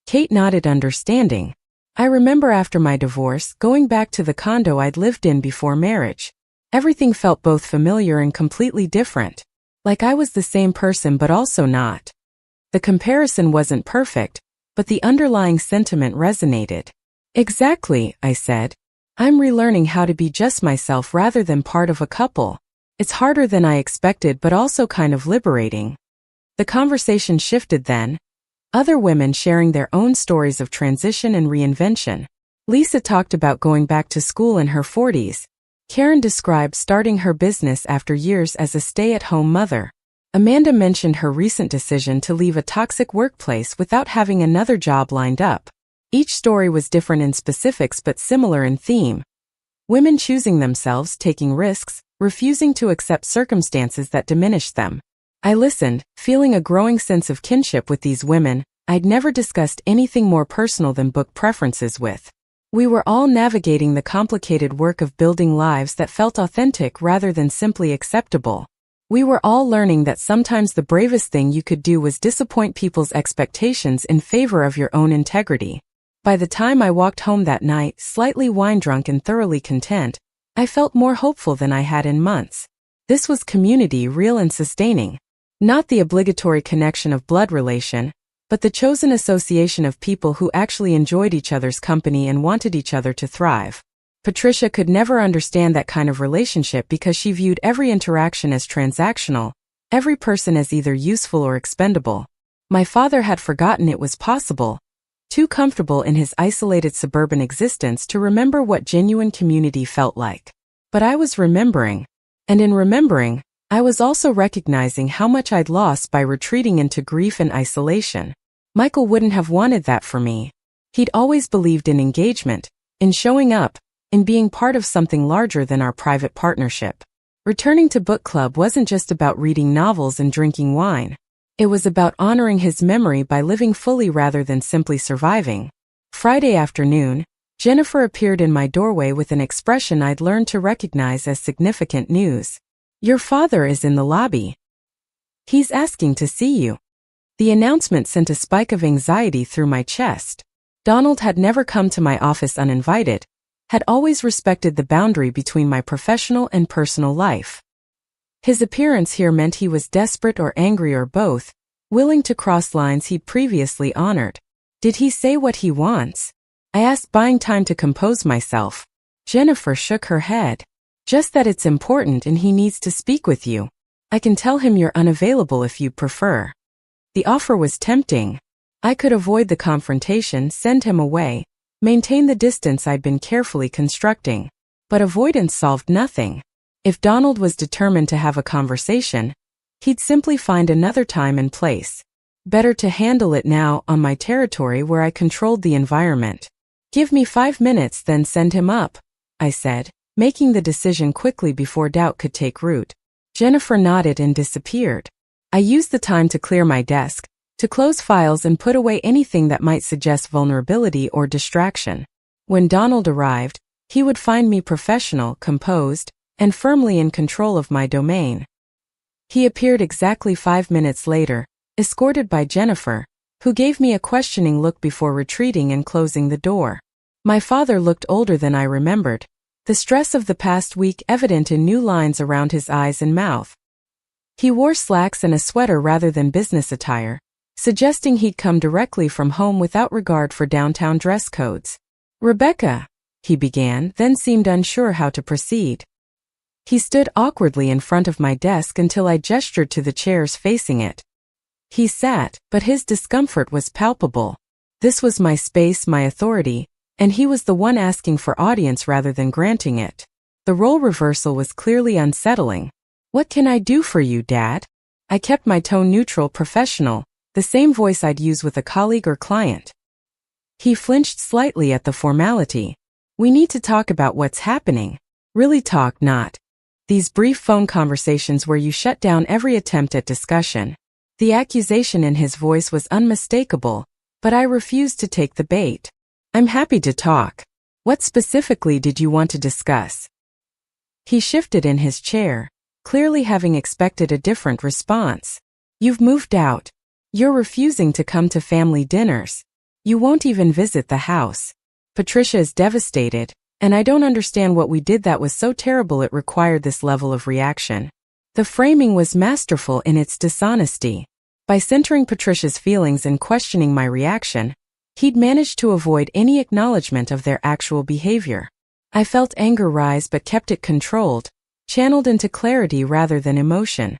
Kate nodded understanding. "I remember after my divorce, going back to the condo I'd lived in before marriage. Everything felt both familiar and completely different. Like I was the same person but also not." The comparison wasn't perfect, but the underlying sentiment resonated. "Exactly," I said. "I'm relearning how to be just myself rather than part of a couple. It's harder than I expected but also kind of liberating." The conversation shifted then. Other women sharing their own stories of transition and reinvention. Lisa talked about going back to school in her 40s. Karen described starting her business after years as a stay-at-home mother. Amanda mentioned her recent decision to leave a toxic workplace without having another job lined up. Each story was different in specifics but similar in theme. Women choosing themselves, taking risks, refusing to accept circumstances that diminished them. I listened, feeling a growing sense of kinship with these women I'd never discussed anything more personal than book preferences with. We were all navigating the complicated work of building lives that felt authentic rather than simply acceptable. We were all learning that sometimes the bravest thing you could do was disappoint people's expectations in favor of your own integrity. By the time I walked home that night, slightly wine-drunk and thoroughly content, I felt more hopeful than I had in months. This was community, real and sustaining. Not the obligatory connection of blood relation, but the chosen association of people who actually enjoyed each other's company and wanted each other to thrive. Patricia could never understand that kind of relationship because she viewed every interaction as transactional, every person as either useful or expendable. My father had forgotten it was possible, too comfortable in his isolated suburban existence to remember what genuine community felt like. But I was remembering. And in remembering, I was also recognizing how much I'd lost by retreating into grief and isolation. Michael wouldn't have wanted that for me. He'd always believed in engagement, in showing up, in being part of something larger than our private partnership. Returning to book club wasn't just about reading novels and drinking wine. It was about honoring his memory by living fully rather than simply surviving. Friday afternoon, Jennifer appeared in my doorway with an expression I'd learned to recognize as significant news. "Your father is in the lobby. He's asking to see you." The announcement sent a spike of anxiety through my chest. Donald had never come to my office uninvited, had always respected the boundary between my professional and personal life. His appearance here meant he was desperate or angry or both, willing to cross lines he'd previously honored. "Did he say what he wants?" I asked, buying time to compose myself. Jennifer shook her head. "Just that it's important and he needs to speak with you. I can tell him you're unavailable if you'd prefer." The offer was tempting. I could avoid the confrontation, send him away, maintain the distance I'd been carefully constructing. But avoidance solved nothing. If Donald was determined to have a conversation, He'd simply find another time and place. Better to handle it now on my territory where I controlled the environment. Give me 5 minutes, then send him up, I said, making the decision quickly before doubt could take root. Jennifer nodded and disappeared. I used the time to clear my desk, to close files and put away anything that might suggest vulnerability or distraction. When Donald arrived, he would find me professional, composed, and firmly in control of my domain. He appeared exactly 5 minutes later, escorted by Jennifer, who gave me a questioning look before retreating and closing the door. My father looked older than I remembered, the stress of the past week evident in new lines around his eyes and mouth. He wore slacks and a sweater rather than business attire, suggesting he'd come directly from home without regard for downtown dress codes. "Rebecca," he began, then seemed unsure how to proceed. He stood awkwardly in front of my desk until I gestured to the chairs facing it. He sat, but his discomfort was palpable. This was my space, my authority, and he was the one asking for audience rather than granting it. The role reversal was clearly unsettling. "What can I do for you, Dad?" I kept my tone neutral, professional, the same voice I'd use with a colleague or client. He flinched slightly at the formality. "We need to talk about what's happening. Really talk, not these brief phone conversations where you shut down every attempt at discussion." The accusation in his voice was unmistakable, but I refused to take the bait. "I'm happy to talk. What specifically did you want to discuss?" He shifted in his chair, clearly having expected a different response. "You've moved out. You're refusing to come to family dinners. You won't even visit the house. Patricia is devastated, and I don't understand what we did that was so terrible it required this level of reaction." The framing was masterful in its dishonesty. By centering Patricia's feelings and questioning my reaction, he'd managed to avoid any acknowledgement of their actual behavior. I felt anger rise but kept it controlled, channeled into clarity rather than emotion.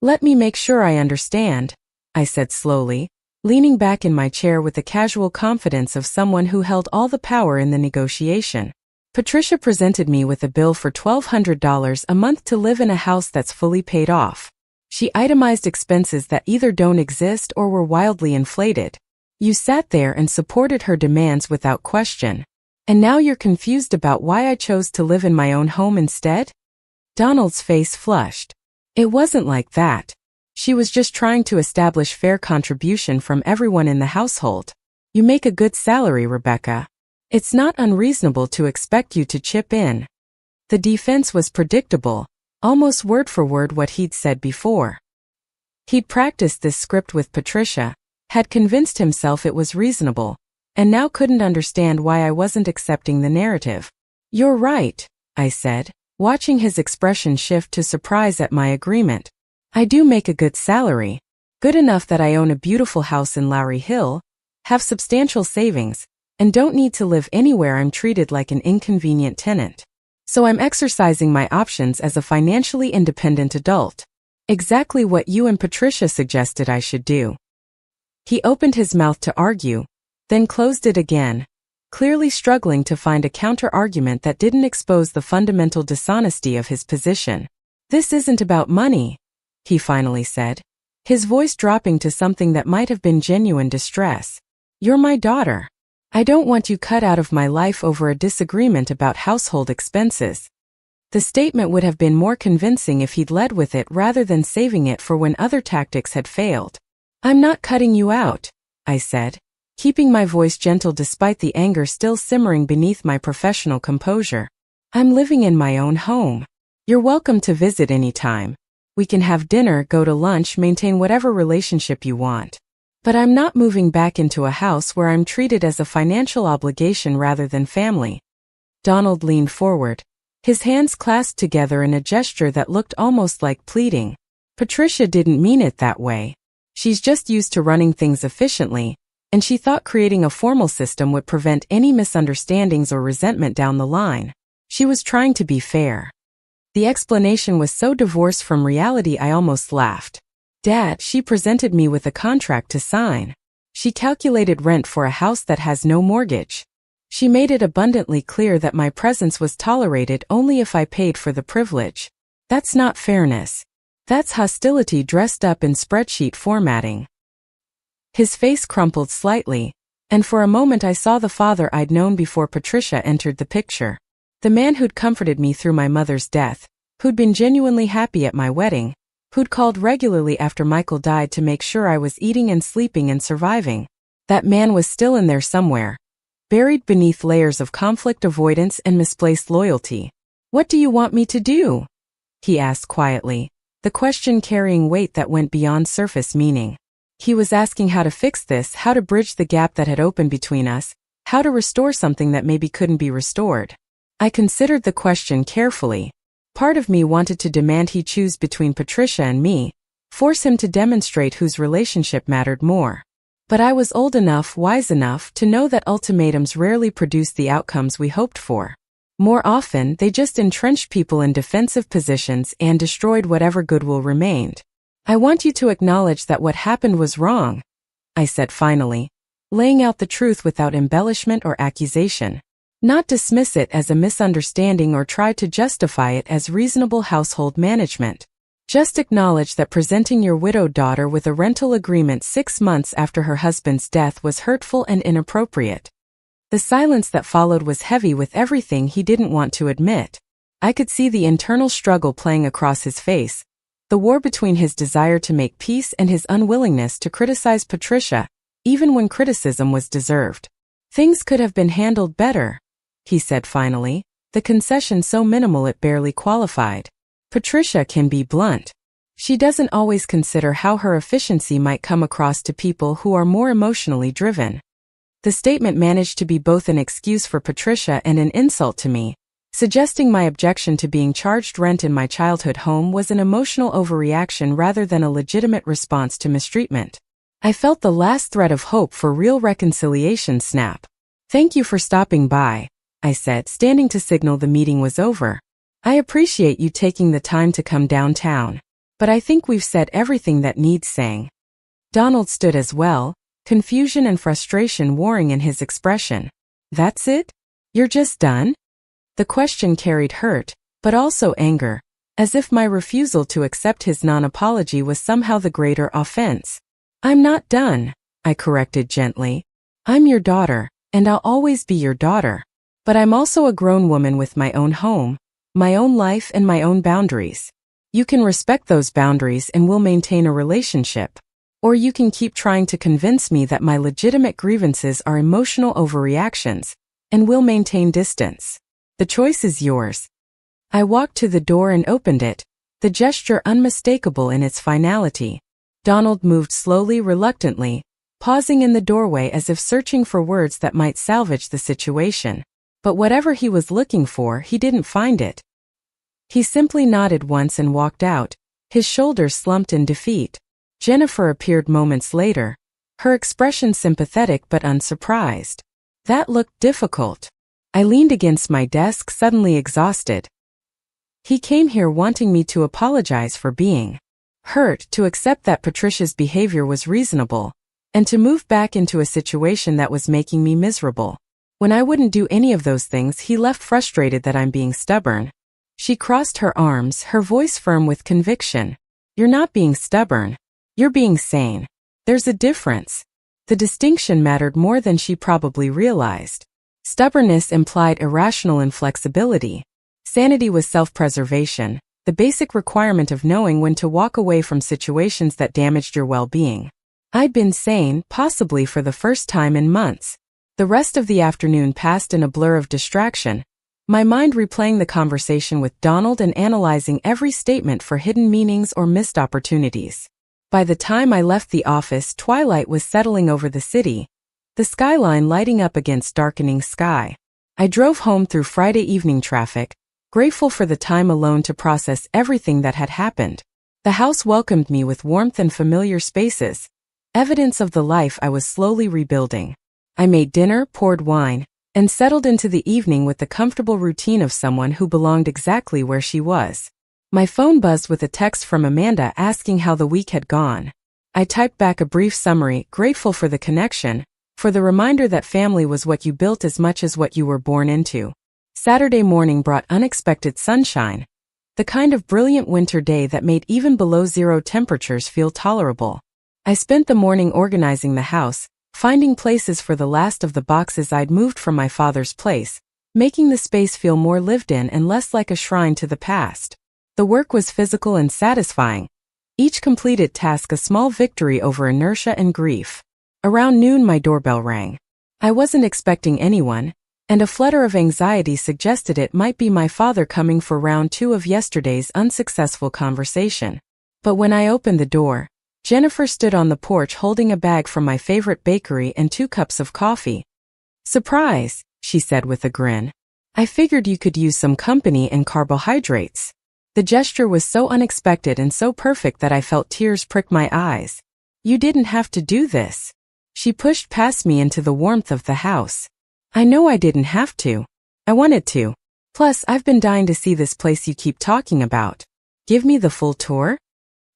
"Let me make sure I understand," I said slowly, leaning back in my chair with the casual confidence of someone who held all the power in the negotiation. "Patricia presented me with a bill for $1,200 a month to live in a house that's fully paid off. She itemized expenses that either don't exist or were wildly inflated. You sat there and supported her demands without question. And now you're confused about why I chose to live in my own home instead?" Donald's face flushed. "It wasn't like that. She was just trying to establish fair contribution from everyone in the household. You make a good salary, Rebecca. It's not unreasonable to expect you to chip in." The defense was predictable, almost word for word what he'd said before. He'd practiced this script with Patricia, had convinced himself it was reasonable, and now couldn't understand why I wasn't accepting the narrative. "You're right," I said, watching his expression shift to surprise at my agreement. "I do make a good salary, good enough that I own a beautiful house in Lowry Hill, have substantial savings, and don't need to live anywhere I'm treated like an inconvenient tenant. So I'm exercising my options as a financially independent adult. Exactly what you and Patricia suggested I should do." He opened his mouth to argue, then closed it again, clearly struggling to find a counter-argument that didn't expose the fundamental dishonesty of his position. "This isn't about money," he finally said, his voice dropping to something that might have been genuine distress. "You're my daughter. I don't want you cut out of my life over a disagreement about household expenses." The statement would have been more convincing if he'd led with it rather than saving it for when other tactics had failed. "I'm not cutting you out," I said, keeping my voice gentle despite the anger still simmering beneath my professional composure. "I'm living in my own home. You're welcome to visit anytime. We can have dinner, go to lunch, maintain whatever relationship you want. But I'm not moving back into a house where I'm treated as a financial obligation rather than family." Donald leaned forward, his hands clasped together in a gesture that looked almost like pleading. "Patricia didn't mean it that way. She's just used to running things efficiently, and she thought creating a formal system would prevent any misunderstandings or resentment down the line. She was trying to be fair." The explanation was so divorced from reality I almost laughed. "Dad, she presented me with a contract to sign. She calculated rent for a house that has no mortgage. She made it abundantly clear that my presence was tolerated only if I paid for the privilege. That's not fairness. That's hostility dressed up in spreadsheet formatting. His face crumpled slightly, and for a moment I saw the father I'd known before Patricia entered the picture. The man who'd comforted me through my mother's death, who'd been genuinely happy at my wedding, who'd called regularly after Michael died to make sure I was eating and sleeping and surviving. That man was still in there somewhere, buried beneath layers of conflict avoidance and misplaced loyalty. "What do you want me to do?" he asked quietly, the question carrying weight that went beyond surface meaning. He was asking how to fix this, how to bridge the gap that had opened between us, how to restore something that maybe couldn't be restored. I considered the question carefully. Part of me wanted to demand he choose between Patricia and me, force him to demonstrate whose relationship mattered more. But I was old enough, wise enough, to know that ultimatums rarely produced the outcomes we hoped for. More often, they just entrenched people in defensive positions and destroyed whatever goodwill remained. "I want you to acknowledge that what happened was wrong," I said finally, laying out the truth without embellishment or accusation. Not dismiss it as a misunderstanding or try to justify it as reasonable household management. Just acknowledge that presenting your widowed daughter with a rental agreement 6 months after her husband's death was hurtful and inappropriate. The silence that followed was heavy with everything he didn't want to admit. I could see the internal struggle playing across his face, the war between his desire to make peace and his unwillingness to criticize Patricia, even when criticism was deserved. "Things could have been handled better," he said finally, the concession so minimal it barely qualified. "Patricia can be blunt. She doesn't always consider how her efficiency might come across to people who are more emotionally driven." The statement managed to be both an excuse for Patricia and an insult to me, suggesting my objection to being charged rent in my childhood home was an emotional overreaction rather than a legitimate response to mistreatment. I felt the last thread of hope for real reconciliation snap. "Thank you for stopping by," I said, standing to signal the meeting was over. "I appreciate you taking the time to come downtown, but I think we've said everything that needs saying." Donald stood as well, confusion and frustration warring in his expression. "That's it? You're just done?" The question carried hurt, but also anger, as if my refusal to accept his non-apology was somehow the greater offense. "I'm not done," I corrected gently. "I'm your daughter, and I'll always be your daughter. But I'm also a grown woman with my own home, my own life and my own boundaries. You can respect those boundaries and we'll maintain a relationship. Or you can keep trying to convince me that my legitimate grievances are emotional overreactions, and we'll maintain distance. The choice is yours." I walked to the door and opened it, the gesture unmistakable in its finality. Donald moved slowly, reluctantly, pausing in the doorway as if searching for words that might salvage the situation. But whatever he was looking for, he didn't find it. He simply nodded once and walked out, his shoulders slumped in defeat. Jennifer appeared moments later, her expression sympathetic but unsurprised. That looked difficult. I leaned against my desk, suddenly exhausted. He came here wanting me to apologize for being hurt, to accept that Patricia's behavior was reasonable, and to move back into a situation that was making me miserable. When I wouldn't do any of those things, he left frustrated that I'm being stubborn. She crossed her arms, her voice firm with conviction. "You're not being stubborn. You're being sane. There's a difference." The distinction mattered more than she probably realized. Stubbornness implied irrational inflexibility. Sanity was self-preservation, the basic requirement of knowing when to walk away from situations that damaged your well-being. I'd been sane, possibly for the first time in months. The rest of the afternoon passed in a blur of distraction, my mind replaying the conversation with Donald and analyzing every statement for hidden meanings or missed opportunities. By the time I left the office, twilight was settling over the city, the skyline lighting up against darkening sky. I drove home through Friday evening traffic, grateful for the time alone to process everything that had happened. The house welcomed me with warmth and familiar spaces, evidence of the life I was slowly rebuilding. I made dinner, poured wine, and settled into the evening with the comfortable routine of someone who belonged exactly where she was. My phone buzzed with a text from Amanda asking how the week had gone. I typed back a brief summary, grateful for the connection, for the reminder that family was what you built as much as what you were born into. Saturday morning brought unexpected sunshine, The kind of brilliant winter day that made even below zero temperatures feel tolerable. I spent the morning organizing the house, finding places for the last of the boxes I'd moved from my father's place, making the space feel more lived in and less like a shrine to the past. The work was physical and satisfying, each completed task a small victory over inertia and grief. Around noon my doorbell rang. I wasn't expecting anyone, and a flutter of anxiety suggested it might be my father coming for round 2 of yesterday's unsuccessful conversation. But when I opened the door, Jennifer stood on the porch holding a bag from my favorite bakery and 2 cups of coffee. "Surprise," she said with a grin. "I figured you could use some company and carbohydrates." The gesture was so unexpected and so perfect that I felt tears prick my eyes. "You didn't have to do this." She pushed past me into the warmth of the house. "I know I didn't have to. I wanted to. Plus, I've been dying to see this place you keep talking about. Give me the full tour?"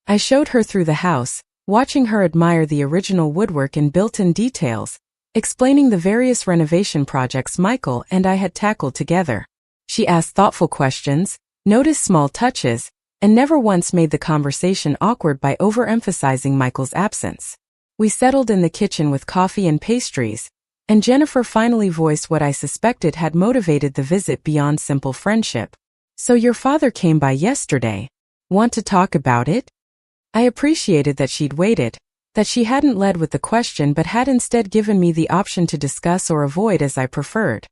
I showed her through the house, watching her admire the original woodwork and built-in details, explaining the various renovation projects Michael and I had tackled together. She asked thoughtful questions, noticed small touches, and never once made the conversation awkward by overemphasizing Michael's absence. We settled in the kitchen with coffee and pastries, and Jennifer finally voiced what I suspected had motivated the visit beyond simple friendship. "So your father came by yesterday. Want to talk about it?" I appreciated that she'd waited, that she hadn't led with the question but had instead given me the option to discuss or avoid as I preferred.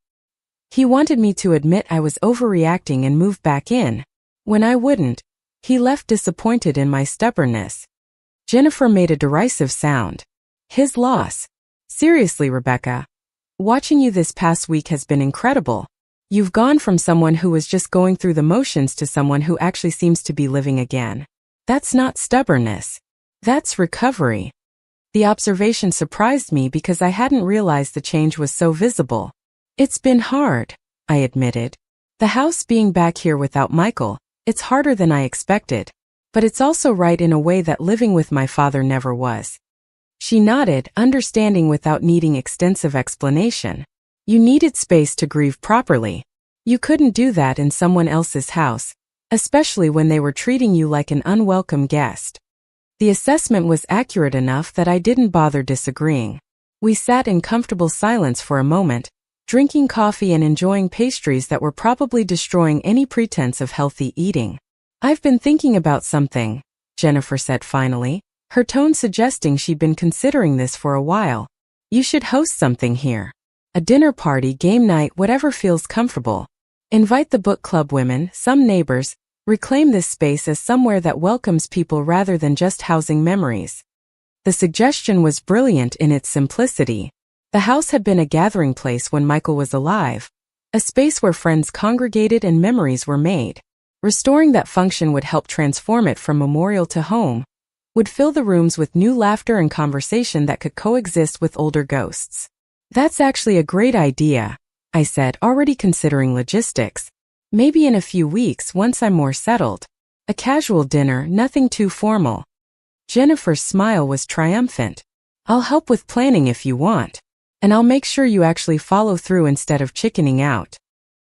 He wanted me to admit I was overreacting and move back in. When I wouldn't, he left disappointed in my stubbornness. Jennifer made a derisive sound. "His loss. Seriously, Rebecca. Watching you this past week has been incredible. You've gone from someone who was just going through the motions to someone who actually seems to be living again. That's not stubbornness. That's recovery." The observation surprised me because I hadn't realized the change was so visible. "It's been hard," I admitted. "The house being back here without Michael, it's harder than I expected. But it's also right in a way that living with my father never was." She nodded, understanding without needing extensive explanation. "You needed space to grieve properly. You couldn't do that in someone else's house, especially when they were treating you like an unwelcome guest." The assessment was accurate enough that I didn't bother disagreeing. We sat in comfortable silence for a moment, drinking coffee and enjoying pastries that were probably destroying any pretense of healthy eating. "I've been thinking about something," Jennifer said finally, her tone suggesting she'd been considering this for a while. "You should host something here. A dinner party, game night, whatever feels comfortable. Invite the book club women, some neighbors. Reclaim this space as somewhere that welcomes people rather than just housing memories." The suggestion was brilliant in its simplicity. The house had been a gathering place when Michael was alive, a space where friends congregated and memories were made. Restoring that function would help transform it from memorial to home, would fill the rooms with new laughter and conversation that could coexist with older ghosts. "That's actually a great idea," I said, already considering logistics. "Maybe in a few weeks once I'm more settled. A casual dinner, nothing too formal." Jennifer's smile was triumphant. "I'll help with planning if you want. And I'll make sure you actually follow through instead of chickening out."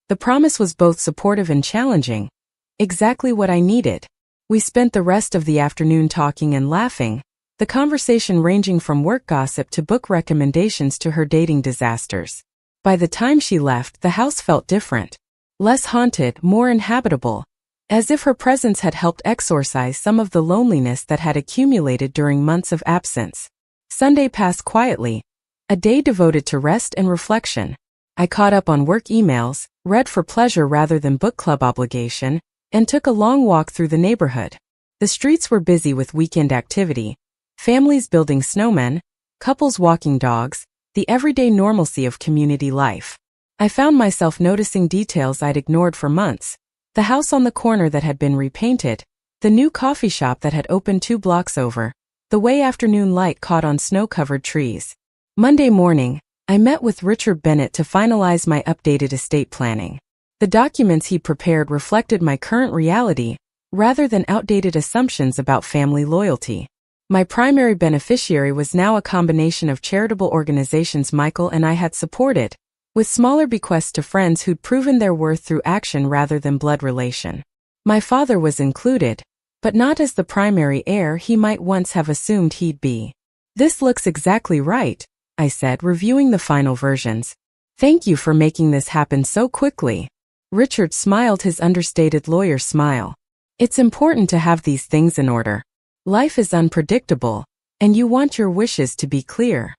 The promise was both supportive and challenging. Exactly what I needed. We spent the rest of the afternoon talking and laughing, the conversation ranging from work gossip to book recommendations to her dating disasters. By the time she left, the house felt different. Less haunted, more inhabitable, as if her presence had helped exorcise some of the loneliness that had accumulated during months of absence. Sunday passed quietly, a day devoted to rest and reflection. I caught up on work emails, read for pleasure rather than book club obligation, and took a long walk through the neighborhood. The streets were busy with weekend activity, families building snowmen, couples walking dogs, the everyday normalcy of community life. I found myself noticing details I'd ignored for months. The house on the corner that had been repainted, the new coffee shop that had opened 2 blocks over, the way afternoon light caught on snow-covered trees. Monday morning, I met with Richard Bennett to finalize my updated estate planning. The documents he prepared reflected my current reality, rather than outdated assumptions about family loyalty. My primary beneficiary was now a combination of charitable organizations Michael and I had supported, with smaller bequests to friends who'd proven their worth through action rather than blood relation. My father was included, but not as the primary heir he might once have assumed he'd be. This looks exactly right, I said, reviewing the final versions. Thank you for making this happen so quickly. Richard smiled his understated lawyer smile. It's important to have these things in order. Life is unpredictable, and you want your wishes to be clear.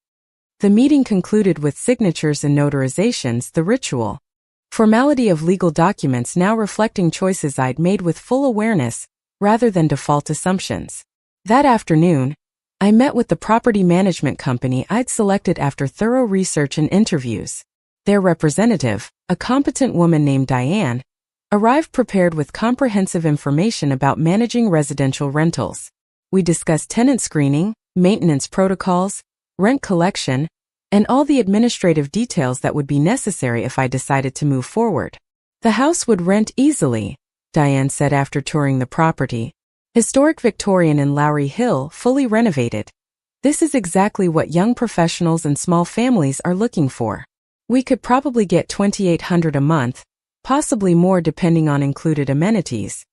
The meeting concluded with signatures and notarizations, the ritual. Formality of legal documents now reflecting choices I'd made with full awareness, rather than default assumptions. That afternoon, I met with the property management company I'd selected after thorough research and interviews. Their representative, a competent woman named Diane, arrived prepared with comprehensive information about managing residential rentals. We discussed tenant screening, maintenance protocols, rent collection, and all the administrative details that would be necessary if I decided to move forward. The house would rent easily, Diane said after touring the property. Historic Victorian in Lowry Hill, fully renovated. This is exactly what young professionals and small families are looking for. We could probably get $2,800 a month, possibly more depending on included amenities.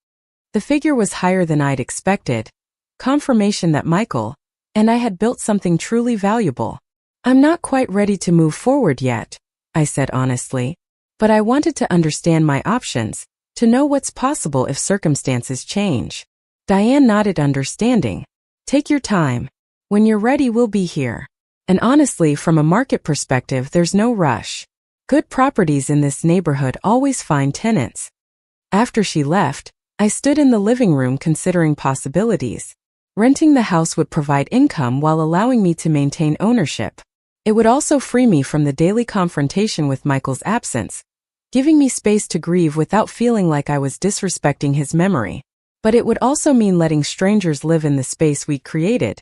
The figure was higher than I'd expected. Confirmation that Michael and I had built something truly valuable. I'm not quite ready to move forward yet, I said honestly, but I wanted to understand my options, to know what's possible if circumstances change. Diane nodded understanding. Take your time. When you're ready, we'll be here. And honestly, from a market perspective, there's no rush. Good properties in this neighborhood always find tenants. After she left, I stood in the living room considering possibilities. Renting the house would provide income while allowing me to maintain ownership. It would also free me from the daily confrontation with Michael's absence, giving me space to grieve without feeling like I was disrespecting his memory. But it would also mean letting strangers live in the space we'd created,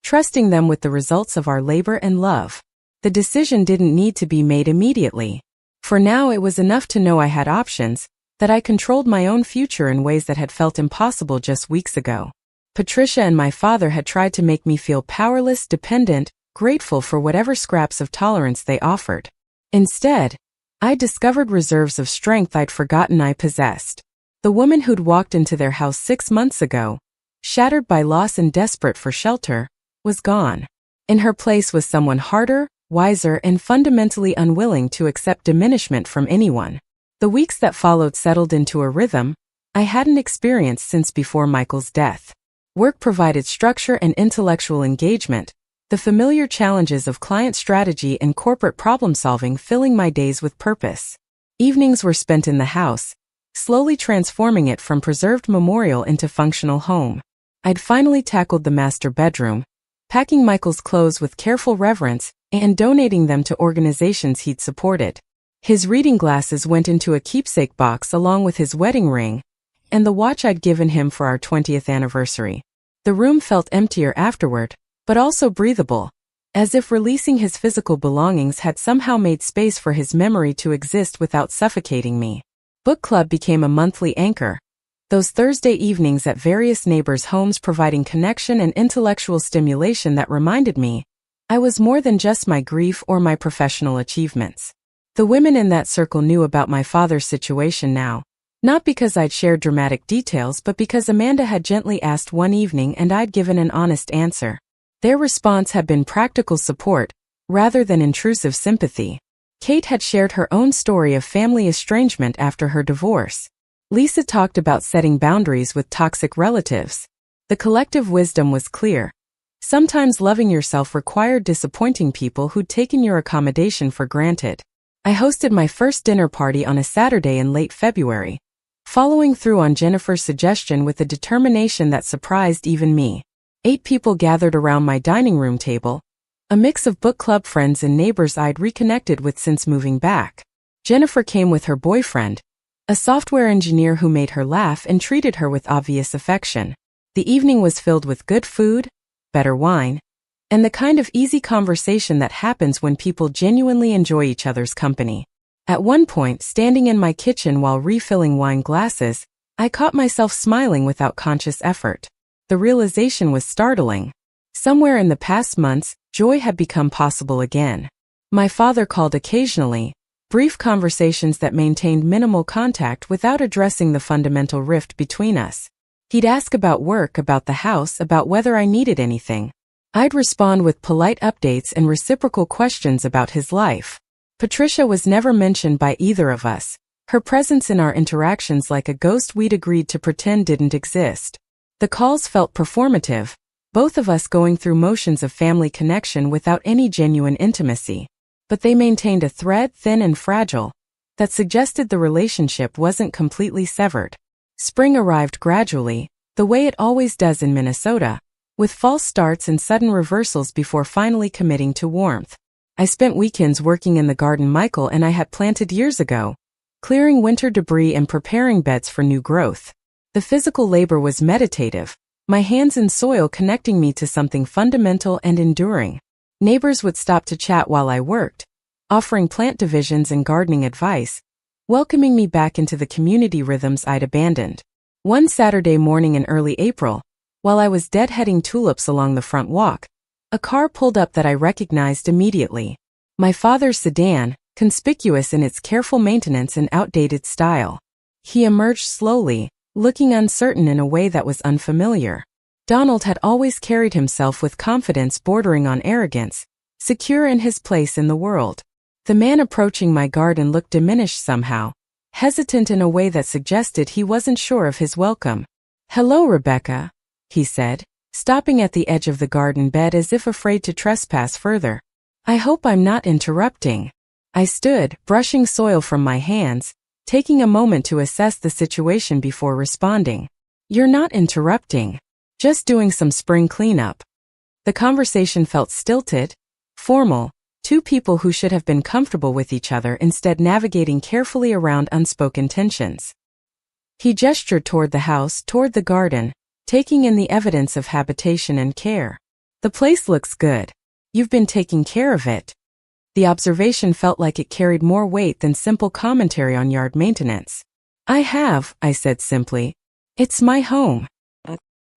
trusting them with the results of our labor and love. The decision didn't need to be made immediately. For now, it was enough to know I had options, that I controlled my own future in ways that had felt impossible just weeks ago. Patricia and my father had tried to make me feel powerless, dependent, grateful for whatever scraps of tolerance they offered. Instead, I discovered reserves of strength I'd forgotten I possessed. The woman who'd walked into their house 6 months ago, shattered by loss and desperate for shelter, was gone. In her place was someone harder, wiser, and fundamentally unwilling to accept diminishment from anyone. The weeks that followed settled into a rhythm I hadn't experienced since before Michael's death. Work provided structure and intellectual engagement, the familiar challenges of client strategy and corporate problem-solving filling my days with purpose. Evenings were spent in the house, slowly transforming it from preserved memorial into functional home. I'd finally tackled the master bedroom, packing Michael's clothes with careful reverence and donating them to organizations he'd supported. His reading glasses went into a keepsake box along with his wedding ring and the watch I'd given him for our 20th anniversary. The room felt emptier afterward, but also breathable, as if releasing his physical belongings had somehow made space for his memory to exist without suffocating me. Book club became a monthly anchor, those Thursday evenings at various neighbors' homes providing connection and intellectual stimulation that reminded me I was more than just my grief or my professional achievements. The women in that circle knew about my father's situation now, not because I'd shared dramatic details but because Amanda had gently asked one evening and I'd given an honest answer. Their response had been practical support, rather than intrusive sympathy. Kate had shared her own story of family estrangement after her divorce. Lisa talked about setting boundaries with toxic relatives. The collective wisdom was clear. Sometimes loving yourself required disappointing people who'd taken your accommodation for granted. I hosted my first dinner party on a Saturday in late February, following through on Jennifer's suggestion with a determination that surprised even me. 8 people gathered around my dining room table, a mix of book club friends and neighbors I'd reconnected with since moving back. Jennifer came with her boyfriend, a software engineer who made her laugh and treated her with obvious affection. The evening was filled with good food, better wine, and the kind of easy conversation that happens when people genuinely enjoy each other's company. At one point, standing in my kitchen while refilling wine glasses, I caught myself smiling without conscious effort. The realization was startling. Somewhere in the past months, joy had become possible again. My father called occasionally, brief conversations that maintained minimal contact without addressing the fundamental rift between us. He'd ask about work, about the house, about whether I needed anything. I'd respond with polite updates and reciprocal questions about his life. Patricia was never mentioned by either of us, her presence in our interactions like a ghost we'd agreed to pretend didn't exist. The calls felt performative, both of us going through motions of family connection without any genuine intimacy. But they maintained a thread, thin and fragile, that suggested the relationship wasn't completely severed. Spring arrived gradually, the way it always does in Minnesota, with false starts and sudden reversals before finally committing to warmth. I spent weekends working in the garden Michael and I had planted years ago, clearing winter debris and preparing beds for new growth. The physical labor was meditative, my hands in soil connecting me to something fundamental and enduring. Neighbors would stop to chat while I worked, offering plant divisions and gardening advice, welcoming me back into the community rhythms I'd abandoned. One Saturday morning in early April, while I was deadheading tulips along the front walk, a car pulled up that I recognized immediately. My father's sedan, conspicuous in its careful maintenance and outdated style. He emerged slowly, looking uncertain in a way that was unfamiliar. Donald had always carried himself with confidence bordering on arrogance, secure in his place in the world. The man approaching my garden looked diminished somehow, hesitant in a way that suggested he wasn't sure of his welcome. "Hello, Rebecca," he said, stopping at the edge of the garden bed as if afraid to trespass further. "I hope I'm not interrupting." I stood, brushing soil from my hands, taking a moment to assess the situation before responding. "You're not interrupting. Just doing some spring cleanup." The conversation felt stilted, formal, two people who should have been comfortable with each other instead navigating carefully around unspoken tensions. He gestured toward the house, toward the garden, taking in the evidence of habitation and care. "The place looks good. You've been taking care of it." The observation felt like it carried more weight than simple commentary on yard maintenance. "I have," I said simply. "It's my home.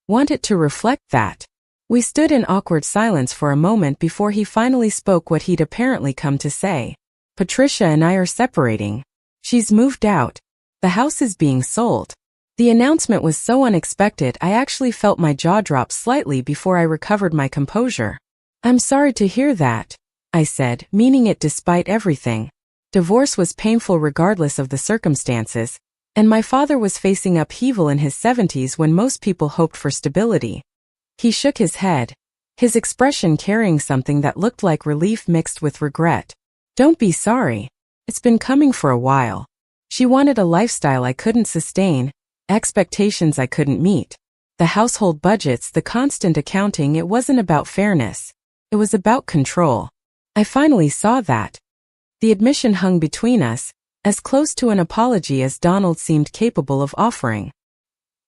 Want it to reflect that." We stood in awkward silence for a moment before he finally spoke what he'd apparently come to say. "Patricia and I are separating. She's moved out. The house is being sold." The announcement was so unexpected I actually felt my jaw drop slightly before I recovered my composure. "I'm sorry to hear that," I said, meaning it despite everything. Divorce was painful regardless of the circumstances, and my father was facing upheaval in his 70s when most people hoped for stability. He shook his head, his expression carrying something that looked like relief mixed with regret. "Don't be sorry. It's been coming for a while. She wanted a lifestyle I couldn't sustain, expectations I couldn't meet. The household budgets, the constant accounting, it wasn't about fairness. It was about control. I finally saw that." The admission hung between us, as close to an apology as Donald seemed capable of offering.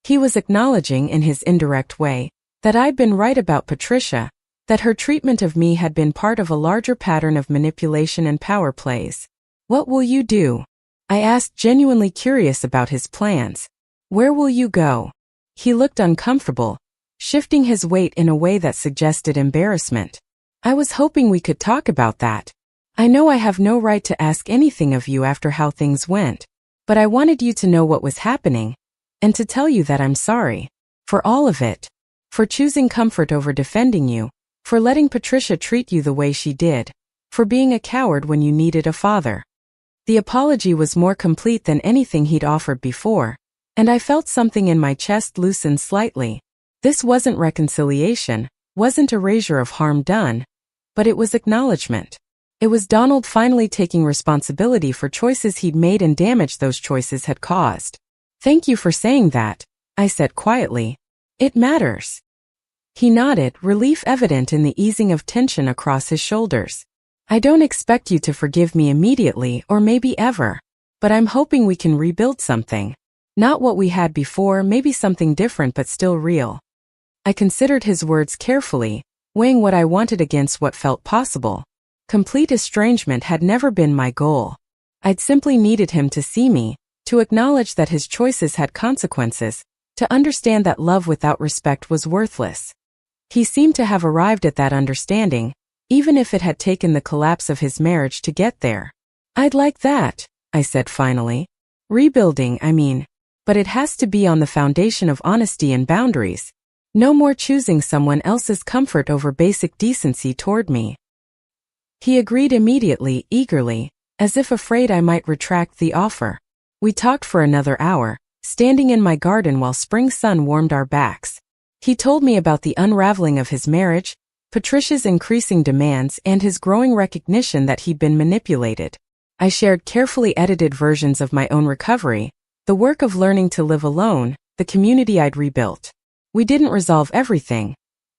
He was acknowledging, in his indirect way, that I'd been right about Patricia, that her treatment of me had been part of a larger pattern of manipulation and power plays. "What will you do?" I asked, genuinely curious about his plans. "Where will you go?" He looked uncomfortable, shifting his weight in a way that suggested embarrassment. "I was hoping we could talk about that. I know I have no right to ask anything of you after how things went, but I wanted you to know what was happening, and to tell you that I'm sorry. For all of it. For choosing comfort over defending you, for letting Patricia treat you the way she did, for being a coward when you needed a father." The apology was more complete than anything he'd offered before, and I felt something in my chest loosen slightly. This wasn't reconciliation, wasn't erasure of harm done, but it was acknowledgement. It was Donald finally taking responsibility for choices he'd made and damage those choices had caused. "Thank you for saying that," I said quietly. "It matters." He nodded, relief evident in the easing of tension across his shoulders. "I don't expect you to forgive me immediately or maybe ever, but I'm hoping we can rebuild something. Not what we had before, maybe something different but still real." I considered his words carefully, weighing what I wanted against what felt possible. Complete estrangement had never been my goal. I'd simply needed him to see me, to acknowledge that his choices had consequences, to understand that love without respect was worthless. He seemed to have arrived at that understanding, even if it had taken the collapse of his marriage to get there. I'd like that, I said finally. Rebuilding, I mean. But it has to be on the foundation of honesty and boundaries. No more choosing someone else's comfort over basic decency toward me. He agreed immediately, eagerly, as if afraid I might retract the offer. We talked for another hour, standing in my garden while spring sun warmed our backs. He told me about the unraveling of his marriage, Patricia's increasing demands, and his growing recognition that he'd been manipulated. I shared carefully edited versions of my own recovery, the work of learning to live alone, the community I'd rebuilt. We didn't resolve everything,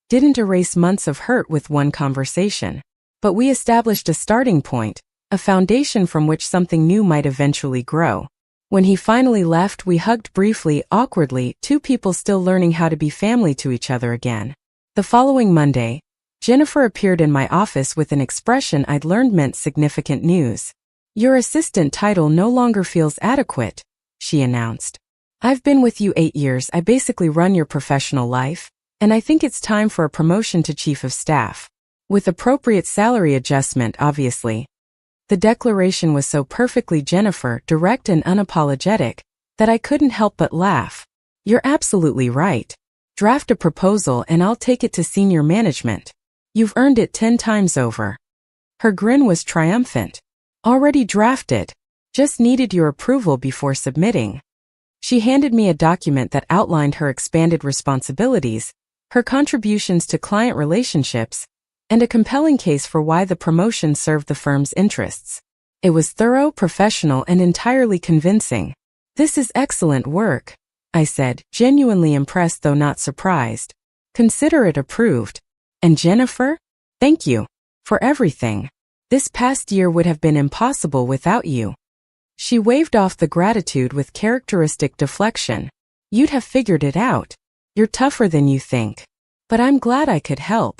didn't erase months of hurt with one conversation. But we established a starting point, a foundation from which something new might eventually grow. When he finally left, we hugged briefly, awkwardly, two people still learning how to be family to each other again. The following Monday, Jennifer appeared in my office with an expression I'd learned meant significant news. "Your assistant title no longer feels adequate," she announced. "I've been with you 8 years. I basically run your professional life, and I think it's time for a promotion to chief of staff. With appropriate salary adjustment, obviously." The declaration was so perfectly Jennifer, direct and unapologetic, that I couldn't help but laugh. "You're absolutely right. Draft a proposal and I'll take it to senior management. You've earned it 10 times over." Her grin was triumphant. "Already drafted. Just needed your approval before submitting." She handed me a document that outlined her expanded responsibilities, her contributions to client relationships, and a compelling case for why the promotion served the firm's interests. It was thorough, professional, and entirely convincing. "This is excellent work," I said, genuinely impressed though not surprised. "Consider it approved. And Jennifer? Thank you. For everything. This past year would have been impossible without you." She waved off the gratitude with characteristic deflection. "You'd have figured it out. You're tougher than you think. But I'm glad I could help."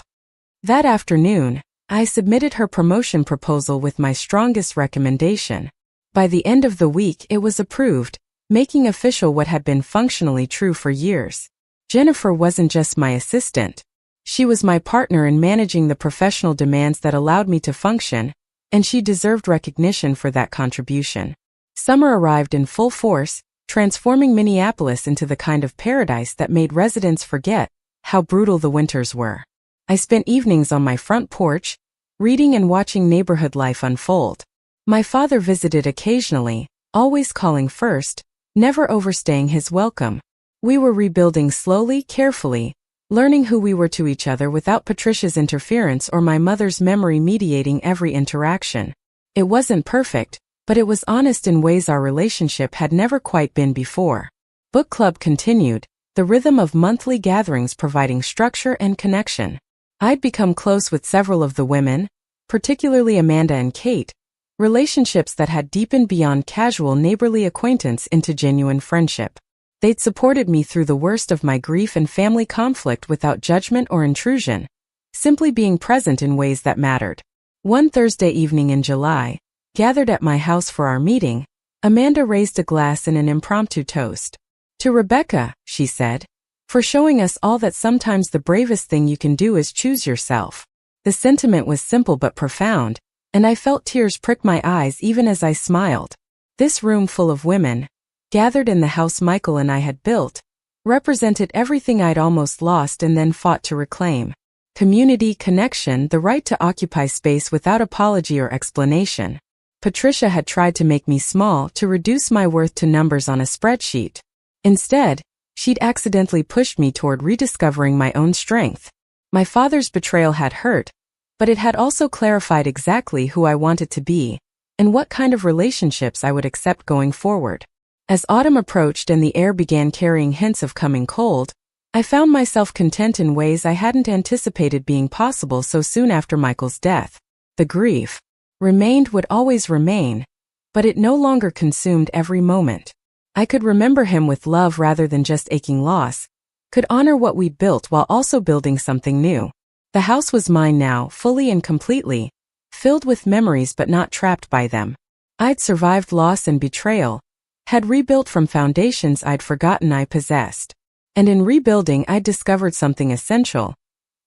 That afternoon, I submitted her promotion proposal with my strongest recommendation. By the end of the week, it was approved, making official what had been functionally true for years. Jennifer wasn't just my assistant. She was my partner in managing the professional demands that allowed me to function, and she deserved recognition for that contribution. Summer arrived in full force, transforming Minneapolis into the kind of paradise that made residents forget how brutal the winters were. I spent evenings on my front porch, reading and watching neighborhood life unfold. My father visited occasionally, always calling first, never overstaying his welcome. We were rebuilding slowly, carefully, learning who we were to each other without Patricia's interference or my mother's memory mediating every interaction. It wasn't perfect, but it was honest in ways our relationship had never quite been before. Book club continued, the rhythm of monthly gatherings providing structure and connection. I'd become close with several of the women, particularly Amanda and Kate, relationships that had deepened beyond casual neighborly acquaintance into genuine friendship. They'd supported me through the worst of my grief and family conflict without judgment or intrusion, simply being present in ways that mattered. One Thursday evening in July, gathered at my house for our meeting, Amanda raised a glass in an impromptu toast. "To Rebecca," she said, "for showing us all that sometimes the bravest thing you can do is choose yourself." The sentiment was simple but profound, and I felt tears prick my eyes even as I smiled. This room full of women, gathered in the house Michael and I had built, represented everything I'd almost lost and then fought to reclaim. Community, connection, the right to occupy space without apology or explanation. Patricia had tried to make me small, to reduce my worth to numbers on a spreadsheet. Instead, she'd accidentally pushed me toward rediscovering my own strength. My father's betrayal had hurt, but it had also clarified exactly who I wanted to be, and what kind of relationships I would accept going forward. As autumn approached and the air began carrying hints of coming cold, I found myself content in ways I hadn't anticipated being possible so soon after Michael's death. The grief would always remain, but it no longer consumed every moment. I could remember him with love rather than just aching loss, could honor what we'd built while also building something new. The house was mine now, fully and completely, filled with memories but not trapped by them. I'd survived loss and betrayal, had rebuilt from foundations I'd forgotten I possessed. And in rebuilding I'd discovered something essential.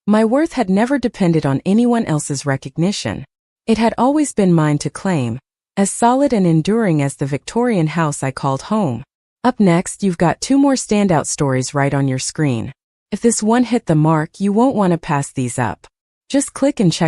My worth had never depended on anyone else's recognition. It had always been mine to claim, as solid and enduring as the Victorian house I called home. Up next, you've got 2 more standout stories right on your screen. If this one hit the mark, you won't want to pass these up. Just click and check